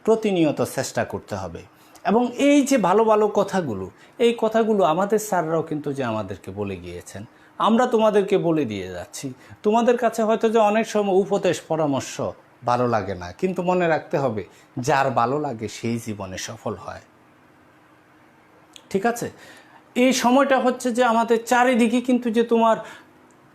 প্রতিনিয়ত চেষ্টা করতে হবে। এবং এই যে ভালো ভালো কথাগুলো, এই কথাগুলো আমাদের স্যাররাও কিন্তু যে আমাদেরকে বলে গিয়েছেন, আমরা তোমাদেরকে বলে দিয়ে যাচ্ছি। তোমাদের কাছে হয়তো যে অনেক সময় উপদেশ পরামর্শ ভালো লাগে না, কিন্তু মনে রাখতে হবে, যার ভালো লাগে সেই জীবনে সফল হয়। ঠিক আছে? এই সময়টা হচ্ছে যে আমাদের চারিদিকে কিন্তু যে তোমার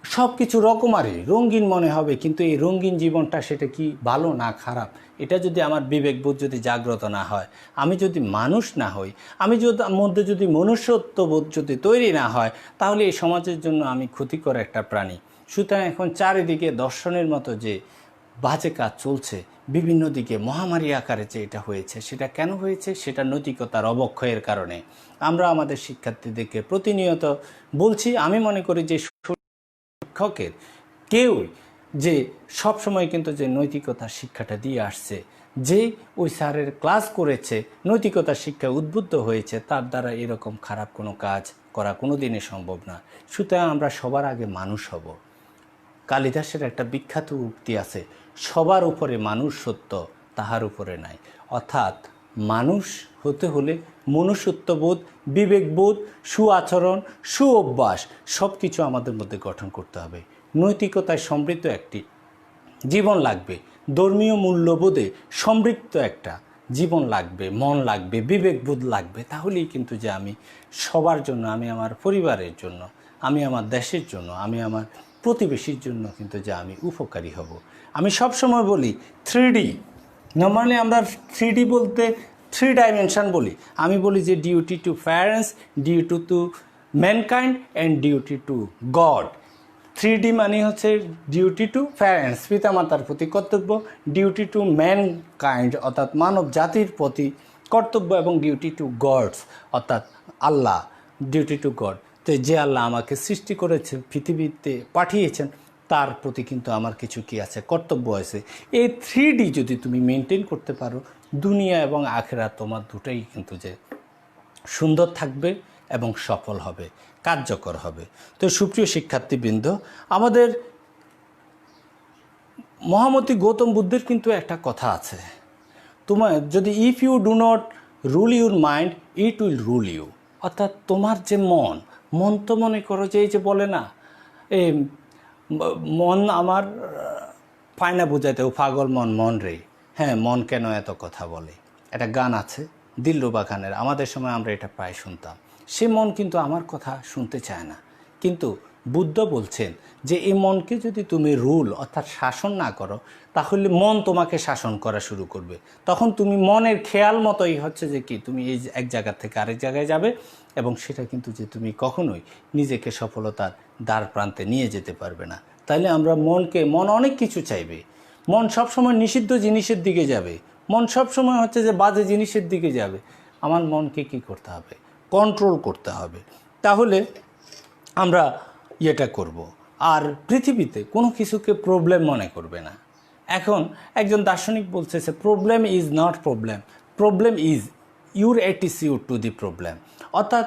সব কিছু রকমারি রঙিন মনে হবে, কিন্তু এই রঙিন জীবনটা সেটা কি ভালো না খারাপ, এটা যদি আমার বিবেকবোধ যদি জাগ্রত না হয়, আমি যদি মানুষ না হই, আমি যদি মধ্যে যদি মনুষ্যত্ববোধ যদি তৈরি না হয়, তাহলে এই সমাজের জন্য আমি ক্ষতিকর একটা প্রাণী। সুতরাং এখন চারিদিকে দর্শনের মতো যে বাজে কাজ চলছে, বিভিন্ন দিকে মহামারী আকারে যে এটা হয়েছে, সেটা কেন হয়েছে? সেটা নৈতিকতার অবক্ষয়ের কারণে। আমরা আমাদের শিক্ষার্থীদেরকে প্রতিনিয়ত বলছি, আমি মনে করি যে শিক্ষকের কেউ যে সব সময় কিন্তু যে নৈতিকতার শিক্ষাটা দিয়ে আসছে, যে ওই স্যারের ক্লাস করেছে, নৈতিকতার শিক্ষা উদ্বুদ্ধ হয়েছে, তার দ্বারা এরকম খারাপ কোনো কাজ করা কোনো দিনে সম্ভব না। সুতরাং আমরা সবার আগে মানুষ হব। কালিদাসের একটা বিখ্যাত উক্তি আছে, সবার উপরে মানুষ সত্য, তাহার উপরে নাই। অর্থাৎ মানুষ হতে হলে মনুষ্যত্ববোধ, বিবেকবোধ, সুআচরণ, সুঅভ্যাস সব কিছু আমাদের মধ্যে গঠন করতে হবে। নৈতিকতায় সমৃদ্ধ একটি জীবন লাগবে, ধর্মীয় মূল্যবোধে সমৃদ্ধ একটা জীবন লাগবে, মন লাগবে, বিবেকবোধ লাগবে। তাহলেই কিন্তু যে আমি সবার জন্য, আমি আমার পরিবারের জন্য, আমি আমার দেশের জন্য, আমি আমার প্রতিবেশীর জন্য কিন্তু যে আমি উপকারী হব। আমি সবসময় বলি 3D, নর্মালি আমরা 3D বলতে 3 ডাইমেনশন বলি। আমি বলি যে duty to parents, duty to mankind and duty to god. 3D মানে হচ্ছে ডিউটি টু প্যারেন্টস, পিতামাতার প্রতি কর্তব্য, ডিউটি টু ম্যানকাইন্ড অর্থাৎ মানব জাতির প্রতি কর্তব্য, এবং ডিউটি টু গডস অর্থাৎ আল্লাহ, ডিউটি টু গড। তো যে আল্লাহ আমাকে সৃষ্টি করেছে, পৃথিবীতে পাঠিয়েছেন, তার প্রতি কিন্তু আমার কিছু কি আছে, কর্তব্য আছে। এই 3D যদি তুমি মেনটেন করতে পারো, দুনিয়া এবং আখিরাত তোমার দুটোই কিন্তু যে সুন্দর থাকবে এবং সফল হবে, কার্যকর হবে। তো সুপ্রিয় শিক্ষার্থীবৃন্দ, আমাদের মহামতি গৌতম বুদ্ধের কিন্তু একটা কথা আছে, তোমার যদি if you do not rule your mind, it will rule you. অর্থাৎ তোমার যে মন, মন তো মনে করো যে এই যে বলে না, এই মন আমার পায় না বুঝাইতে, ও পাগল মন, মন রে। হ্যাঁ, মন কেন এত কথা বলে, একটা গান আছে দিলরুবা খানের, আমাদের সময় আমরা এটা প্রায় শুনতাম। সে মন কিন্তু আমার কথা শুনতে চায় না, কিন্তু বুদ্ধ বলছেন যে এই মনকে যদি তুমি রুল অর্থাৎ শাসন না করো, তাহলে মন তোমাকে শাসন করা শুরু করবে। তখন তুমি মনের খেয়াল মতোই হচ্ছে যে কি, তুমি এই এক জায়গা থেকে আরেক জায়গায় যাবে, এবং সেটা কিন্তু যে তুমি কখনোই নিজেকে সফলতার দ্বার প্রান্তে নিয়ে যেতে পারবে না। তাইলে আমরা মন অনেক কিছু চাইবে, মন সবসময় নিষিদ্ধ জিনিসের দিকে যাবে, মন সবসময় হচ্ছে যে বাজে জিনিসের দিকে যাবে। আমার মনকে কি করতে হবে? কন্ট্রোল করতে হবে। তাহলে আমরা ইয়েটা করব। আর পৃথিবীতে কোনো কিছুকে প্রবলেম মনে করবে না। এখন একজন দার্শনিক বলছে যে problem is not problem, problem is your attitude to the problem. অর্থাৎ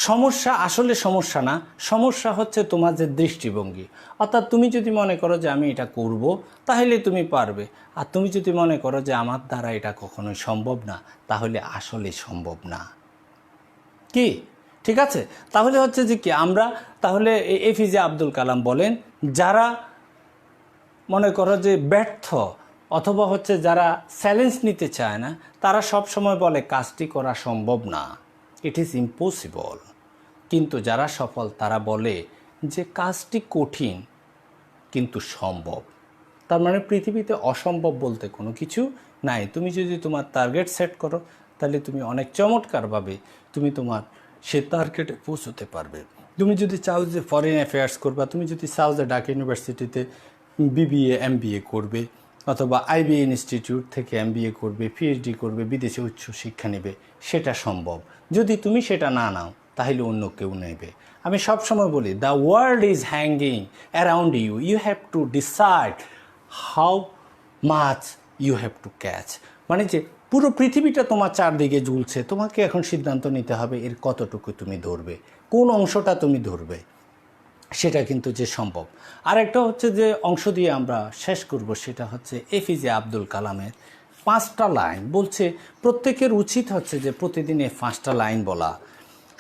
সমস্যা আসলে সমস্যা না, সমস্যা হচ্ছে তোমার যে দৃষ্টিভঙ্গি। অর্থাৎ তুমি যদি মনে করো যে আমি এটা করব, তাহলে তুমি পারবে। আর তুমি যদি মনে করো যে আমার দ্বারা এটা কখনোই সম্ভব না, তাহলে আসলে সম্ভব না। কি ঠিক আছে? তাহলে হচ্ছে যে কি, আমরা তাহলে এপিজে আব্দুল কালাম বলেন, যারা মনে করো যে ব্যর্থ অথবা হচ্ছে যারা চ্যালেঞ্জ নিতে চায় না, তারা সব সময় বলে কাজটি করা সম্ভব না, ইট ইজ ইম্পসিবল। কিন্তু যারা সফল তারা বলে যে কাজটি কঠিন কিন্তু সম্ভব। তার মানে পৃথিবীতে অসম্ভব বলতে কোনো কিছু নাই। তুমি যদি তোমার টার্গেট সেট করো, তাহলে তুমি অনেক চমৎকারভাবে তুমি তোমার সে টার্গেটে পৌঁছতে পারবে। তুমি যদি চাও যে ফরেন অ্যাফেয়ার্স করবা, তুমি যদি চাও যে ঢাকা ইউনিভার্সিটিতে বিবিএ এমবিএ করবে, অথবা আইবি ইনস্টিটিউট থেকে এমবিএ করবে, পিএইচডি করবে, বিদেশে উচ্চ শিক্ষা নেবে, সেটা সম্ভব। যদি তুমি সেটা না নাও, তাহলে অন্য কেউ নেবে। আমি সবসময় বলি, the world is hanging around you, you have to decide how much you have to catch. মানে যে পুরো পৃথিবীটা তোমার চারদিকে ঝুলছে, তোমাকে এখন সিদ্ধান্ত নিতে হবে এর কতটুকু তুমি ধরবে, কোন অংশটা তুমি ধরবে, সেটা কিন্তু যে সম্ভব। আরেকটা হচ্ছে যে অংশ দিয়ে আমরা শেষ করব, সেটা হচ্ছে এপিজে আব্দুল কালামের 5টা লাইন বলছে, প্রত্যেকের উচিত হচ্ছে যে প্রতিদিন এই 5টা লাইন বলা।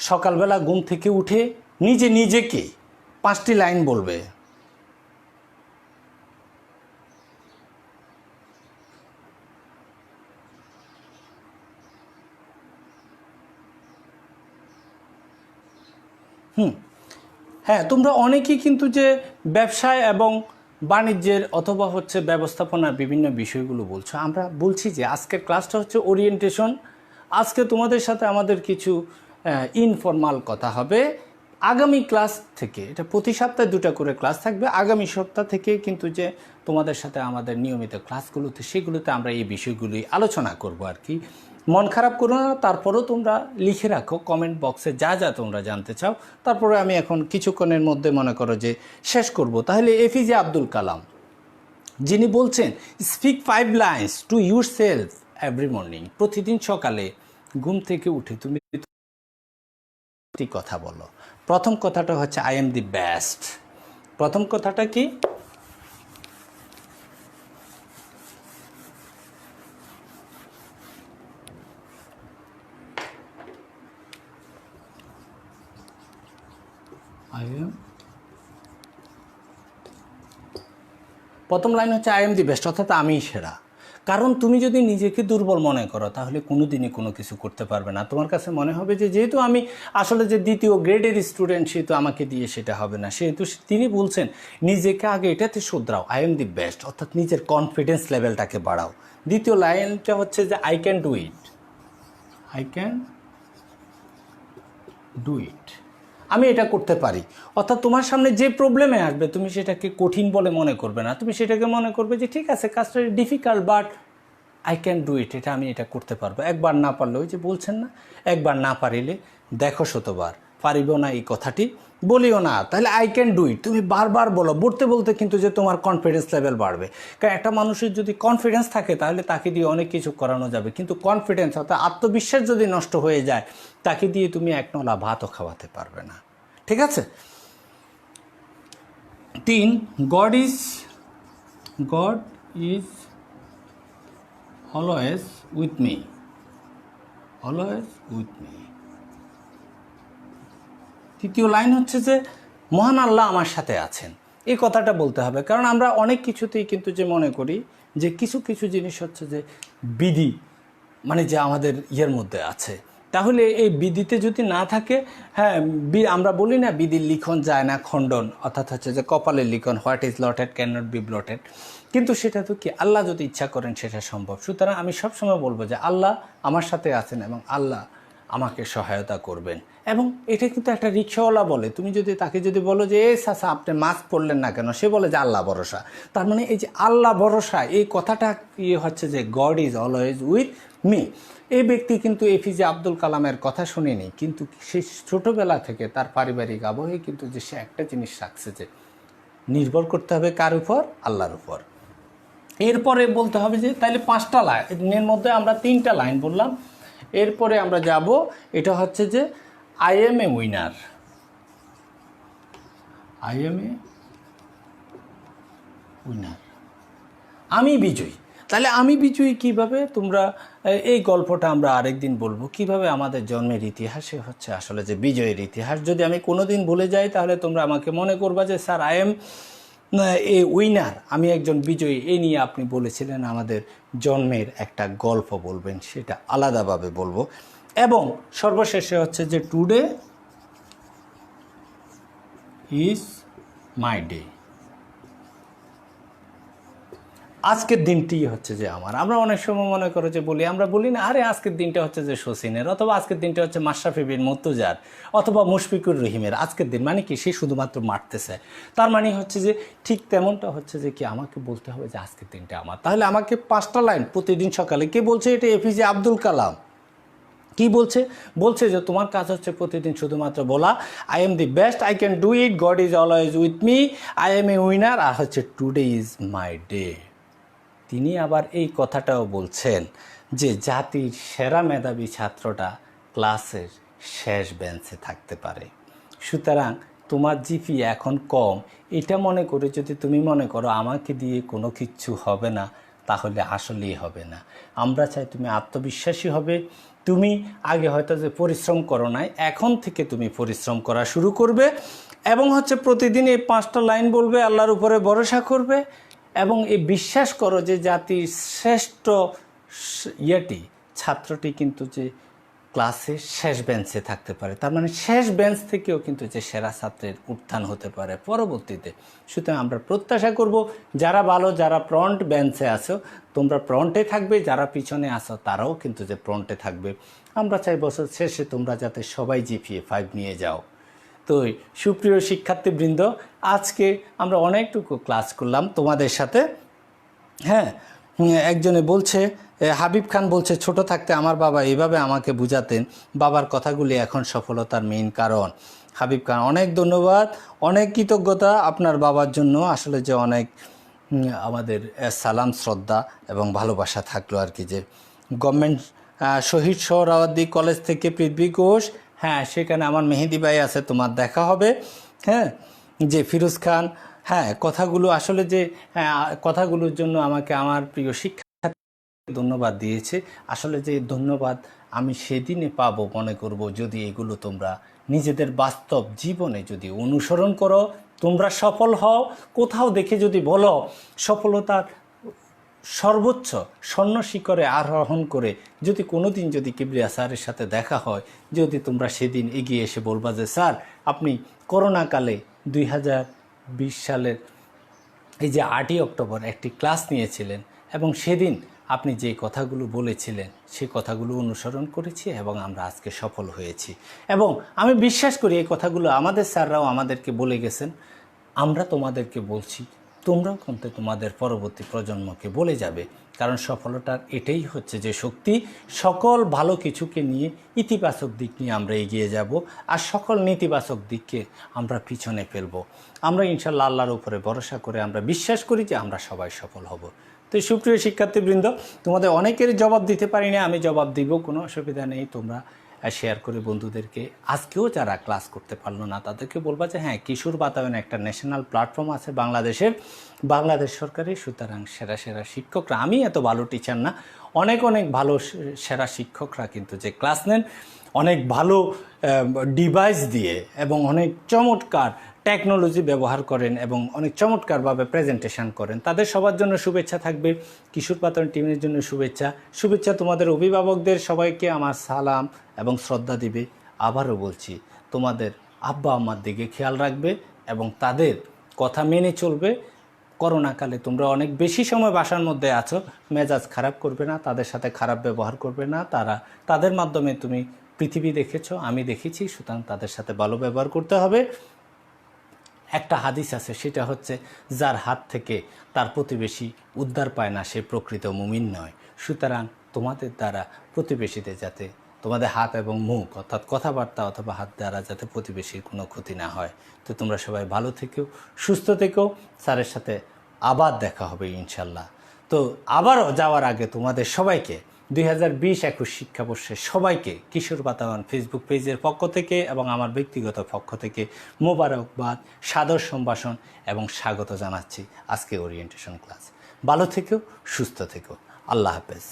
সকালবেলা ঘুম থেকে উঠে নিজেকে 5টি লাইন বলবে। হ্যাঁ, তোমরা অনেকেই কিন্তু যে ব্যবসায় এবং বাণিজ্যের অথবা হচ্ছে ব্যবস্থাপনার বিভিন্ন বিষয়গুলো বলছো। আমরা বলছি যে আজকের ক্লাসটা হচ্ছে ওরিয়েন্টেশন। আজকে তোমাদের সাথে আমাদের কিছু ইনফরমাল কথা হবে। আগামী ক্লাস থেকে, এটা প্রতি সপ্তাহে 2টা করে ক্লাস থাকবে, আগামী সপ্তাহ থেকে কিন্তু যে তোমাদের সাথে আমাদের নিয়মিত ক্লাসগুলোতে, সেগুলোতে আমরা এই বিষয়গুলি আলোচনা করব আর কি। মন খারাপ করো না, তারপরেও তোমরা লিখে রাখো কমেন্ট বক্সে যা যা তোমরা জানতে চাও। তারপরে আমি এখন কিছুক্ষণের মধ্যে মনে করো যে শেষ করব। তাহলে এপিজে আব্দুল কালাম যিনি বলছেন, speak 5 lines to yourself every morning, প্রতিদিন সকালে ঘুম থেকে উঠে তুমি কথা বলো। প্রথম কথাটা হচ্ছে আই এম দি বেস্ট। প্রথম কথাটা কি? প্রথম লাইন হচ্ছে আই এম দি বেস্ট, অর্থাৎ আমিই সেরা। কারণ তুমি যদি নিজেকে দুর্বল মনে করো, তাহলে কোনো দিনই কোনো কিছু করতে পারবে না। তোমার কাছে মনে হবে যে যেহেতু আমি আসলে যে 2য় গ্রেডের স্টুডেন্ট, সেহেতু আমাকে দিয়ে সেটা হবে না। সেহেতু তিনি বলছেন নিজেকে আগে এটাতে শুধরাও, আই এম দি বেস্ট, অর্থাৎ নিজের কনফিডেন্স লেভেলটাকে বাড়াও। দ্বিতীয় লাইনটা হচ্ছে যে I can do it, I can do ইট, আমি এটা করতে পারি। অর্থাৎ তোমার সামনে যে প্রবলেমে আসবে, তুমি সেটাকে কঠিন বলে মনে করবে না, তুমি সেটাকে মনে করবে যে ঠিক আছে, কাজটা difficult, but I can do ইট, এটা আমি এটা করতে পারবো। একবার না পারলে, ওই যে বলছেন না, একবার না পারিলে দেখো শতবার, পারিব না এই কথাটি বলিও না। তাহলে আই ক্যান ডু ইট তুমি বারবার বলো, বলতে বলতে কিন্তু যে তোমার কনফিডেন্স লেভেল বাড়বে। কারণ একটা মানুষের যদি কনফিডেন্স থাকে, তাহলে তাকে দিয়ে অনেক কিছু করানো যাবে। কিন্তু কনফিডেন্স অর্থাৎ আত্মবিশ্বাস যদি নষ্ট হয়ে যায়, তাকে দিয়ে তুমি এক নলা ভাতও খাওয়াতে পারবে না। ঠিক আছে? 3, god is always with me, always with me. তৃতীয় লাইন হচ্ছে যে মহান আল্লাহ আমার সাথে আছেন। এই কথাটা বলতে হবে, কারণ আমরা অনেক কিছুতেই কিন্তু যে মনে করি যে কিছু কিছু জিনিস হচ্ছে যে বিধি, মানে যে আমাদের ইয়ের মধ্যে আছে, তাহলে এই বিধিতে যদি না থাকে, হ্যাঁ আমরা বলি না বিধির লিখন যায় না খণ্ডন, অর্থাৎ হচ্ছে যে কপালের লিখন, what is lotted can not be blotted, কিন্তু সেটা তো কি আল্লাহ যদি ইচ্ছা করেন সেটা সম্ভব। সুতরাং আমি সবসময় বলবো যে আল্লাহ আমার সাথে আছেন এবং আল্লাহ আমাকে সহায়তা করবেন। এবং এটা কিন্তু একটা রিক্সাওয়ালা বলে, তুমি যদি তাকে যদি বলো যে এই চাচা আপনি মাস্ক পরলেন না কেন, সে বলে যে আল্লাহ ভরসা। তার মানে এই যে আল্লাহ ভরসা, এই কথাটা ইয়ে হচ্ছে যে god is always with me. এই ব্যক্তি কিন্তু এপিজে আব্দুল কালামের কথা শুনেনি, কিন্তু সে ছোটোবেলা থেকে তার পারিবারিক আবহে কিন্তু যে সে একটা জিনিস রাখছে যে নির্ভর করতে হবে কার উপর? আল্লাহর উপর। এরপরে বলতে হবে যে তাইলে 5টা লাইনের মধ্যে আমরা 3টা লাইন বললাম। এরপরে আমরা যাব, এটা হচ্ছে যে I am a winner, I am a winner, আমি বিজয়ী। তাহলে আমি বিজয়ী কিভাবে? তোমরা এই গল্পটা আমরা আরেকদিন বলবো, কিভাবে আমাদের জন্মের ইতিহাসে হচ্ছে আসলে যে বিজয়ের ইতিহাস। যদি আমি কোনো দিন ভুলে যাই তাহলে তোমরা আমাকে মনে করবা যে sir I am a winner, আমি একজন বিজয়ী, এই নিয়ে আপনি বলেছিলেন আমাদের জন্মের একটা গল্প বলবেন, সেটা আলাদাভাবে বলবো। এবং সর্বশেষে হচ্ছে যে টুডে ইজ মাই ডে, আজকের দিনটি হচ্ছে যে আমার। আমরা অনেক সময় মনে করো যে বলি, আমরা বলি না আরে আজকের দিনটা হচ্ছে যে শচীনের, অথবা আজকের দিনটা হচ্ছে মাশরাফি বিন মুর্তজার, অথবা মুশফিকুর রহিমের আজকের দিন, মানে কি সে শুধুমাত্র মারতেছে। তার মানে হচ্ছে যে ঠিক তেমনটা হচ্ছে যে কি আমাকে বলতে হবে যে আজকের দিনটা আমার। তাহলে আমাকে 5টা লাইন প্রতিদিন সকালে, কে বলছে? এটা এপিজে আব্দুল কালাম। কি বলছে? বলছে যে তোমার কাজ হচ্ছে প্রতিদিন শুধুমাত্র বলা I am the best, I can do it, God is always with me, I am a winner, আর হচ্ছে টুডে ইজ মাই ডে। তিনি আবার এই কথাটাও বলছেন যে জাতির সেরা মেধাবী ছাত্রটা ক্লাসের শেষ বেঞ্চে থাকতে পারে। সুতরাং তোমার জিপি এখন কম, এটা মনে করে যদি তুমি মনে করো আমাকে দিয়ে কোনো কিচ্ছু হবে না, তাহলে আসলেই হবে না। আমরা চাই তুমি আত্মবিশ্বাসী হবে। তুমি আগে হয়তো যে পরিশ্রম করো নাই, এখন থেকে তুমি পরিশ্রম করা শুরু করবে এবং হচ্ছে প্রতিদিন এই 5টা লাইন বলবে, আল্লাহর উপরে ভরসা করবে এবং এই বিশ্বাস করো যে জাতির শ্রেষ্ঠ ছাত্রটি কিন্তু যে ক্লাসে শেষ বেঞ্চে থাকতে পারে। তার মানে শেষ বেঞ্চ থেকেও কিন্তু যে সেরা ছাত্রের উত্থান হতে পারে পরবর্তীতে। সুতরাং আমরা প্রত্যাশা করব যারা ভালো, যারা ফ্রন্ট বেঞ্চে আছো তোমরা ফ্রন্টে থাকবে, যারা পিছনে আছো তারাও কিন্তু যে ফ্রন্টে থাকবে। আমরা চাই বছর শেষে তোমরা যাতে সবাই জিপিএ 5 নিয়ে যাও। তো সুপ্রিয় শিক্ষার্থীবৃন্দ, আজকে আমরা অনেকটুকু ক্লাস করলাম তোমাদের সাথে। হ্যাঁ, একজনে বলছে, হাবিব খান বলছে, ছোট থাকতে আমার বাবা এইভাবে আমাকে বুঝাতেন, বাবার কথাগুলি এখন সফলতার মেইন কারণ। হাবিব খান, অনেক ধন্যবাদ, অনেক কৃতজ্ঞতা আপনার বাবার জন্য। আসলে যে অনেক আমাদের সালাম, শ্রদ্ধা এবং ভালোবাসা থাকলো আর কি। যে গভর্নমেন্ট শহীদ সোহরাওয়ার্দী কলেজ থেকে পৃথ্বী ঘোষ, হ্যাঁ সেখানে আমার মেহেদি ভাই আছে, তোমার দেখা হবে। হ্যাঁ, যে ফিরোজ খান, হ্যাঁ কথাগুলো আসলে যে কথাগুলোর জন্য আমাকে আমার প্রিয় শিক্ষার্থী ধন্যবাদ দিয়েছে। আসলে যে ধন্যবাদ আমি সেদিনে পাবো মনে করব যদি এগুলো তোমরা নিজেদের বাস্তব জীবনে যদি অনুসরণ করো, তোমরা সফল হও। কোথাও দেখে যদি বলো সফলতার সর্বোচ্চ স্বর্ণ শিখরে আরোহণ করে যদি কোনো দিন যদি কিবরিয়া স্যারের সাথে দেখা হয়, যদি তোমরা সেদিন এগিয়ে এসে বলবা যে স্যার আপনি করোনাকালে 2020 সালের এই যে 8ই অক্টোবর একটি ক্লাস নিয়েছিলেন এবং সেদিন আপনি যে কথাগুলো বলেছিলেন সেই কথাগুলো অনুসরণ করেছি এবং আমরা আজকে সফল হয়েছি। এবং আমি বিশ্বাস করি এই কথাগুলো আমাদের স্যাররাও আমাদেরকে বলে গেছেন, আমরা তোমাদেরকে বলছি, তোমরাও কিন্তু তোমাদের পরবর্তী প্রজন্মকে বলে যাবে। কারণ সফলতার এটাই হচ্ছে যে শক্তি, সকল ভালো কিছুকে নিয়ে ইতিবাচক দিক নিয়ে আমরা এগিয়ে যাব আর সকল নেতিবাচক দিককে আমরা পিছনে ফেলব। আমরা ইনশাআল্লাহ আল্লাহর উপরে ভরসা করে আমরা বিশ্বাস করি যে আমরা সবাই সফল হব। তো সুপ্রিয় শিক্ষার্থীবৃন্দ, তোমাদের অনেকের জবাব দিতে পারি না, আমি জবাব দিব, কোনো অসুবিধা নেই। তোমরা শেয়ার করে বন্ধুদেরকে, আজকেও যারা ক্লাস করতে পারলো না তাদেরকে বলবা যে হ্যাঁ কিশোর বাতায়ন একটা ন্যাশনাল প্ল্যাটফর্ম আছে বাংলাদেশ সরকারের। সুতরাং সেরা সেরা শিক্ষকরা, আমি এত ভালো টিচার না, অনেক ভালো সেরা শিক্ষকরা কিন্তু যে ক্লাস নেন, অনেক ভালো ডিভাইস দিয়ে এবং অনেক চমৎকার টেকনোলজি ব্যবহার করেন এবং অনেক চমৎকারভাবে প্রেজেন্টেশন করেন, তাদের সবার জন্য শুভেচ্ছা থাকবে। কিশোর পাতায়ন টিমের জন্য শুভেচ্ছা তোমাদের অভিভাবকদের সবাইকে আমার সালাম এবং শ্রদ্ধা দিবে। আবারও বলছি, তোমাদের আব্বা আম্মার দিকে খেয়াল রাখবে এবং তাদের কথা মেনে চলবে। করোনাকালে তোমরা অনেক বেশি সময় বাসার মধ্যে আছো, মেজাজ খারাপ করবে না, তাদের সাথে খারাপ ব্যবহার করবে না। তাদের মাধ্যমে তুমি পৃথিবী দেখেছো, আমি দেখেছি, সুতরাং তাদের সাথে ভালো ব্যবহার করতে হবে। একটা হাদিস আছে, সেটা হচ্ছে যার হাত থেকে তার প্রতিবেশী উদ্ধার পায় না সে প্রকৃত মুমিন নয়। সুতরাং তোমাদের দ্বারা প্রতিবেশীদের যাতে তোমাদের হাত এবং মুখ অর্থাৎ কথাবার্তা অথবা হাত দ্বারা যাতে প্রতিবেশীর কোনো ক্ষতি না হয়। তো তোমরা সবাই ভালো থেকো, সুস্থ থেকো। স্যারের সাথে আবার দেখা হবে ইনশাল্লাহ। তো আবারও যাওয়ার আগে তোমাদের সবাইকে 2020-21 শিক্ষাবর্ষে সবাইকে কিশোর বাতায়ন ফেসবুক পেজের পক্ষ থেকে এবং আমার ব্যক্তিগত পক্ষ থেকে মোবারকবাদ, সাদর সম্ভাষণ এবং স্বাগত জানাচ্ছি আজকে ওরিয়েন্টেশন ক্লাস। ভালো থেকো, সুস্থ থেকো। আল্লাহ হাফেজ।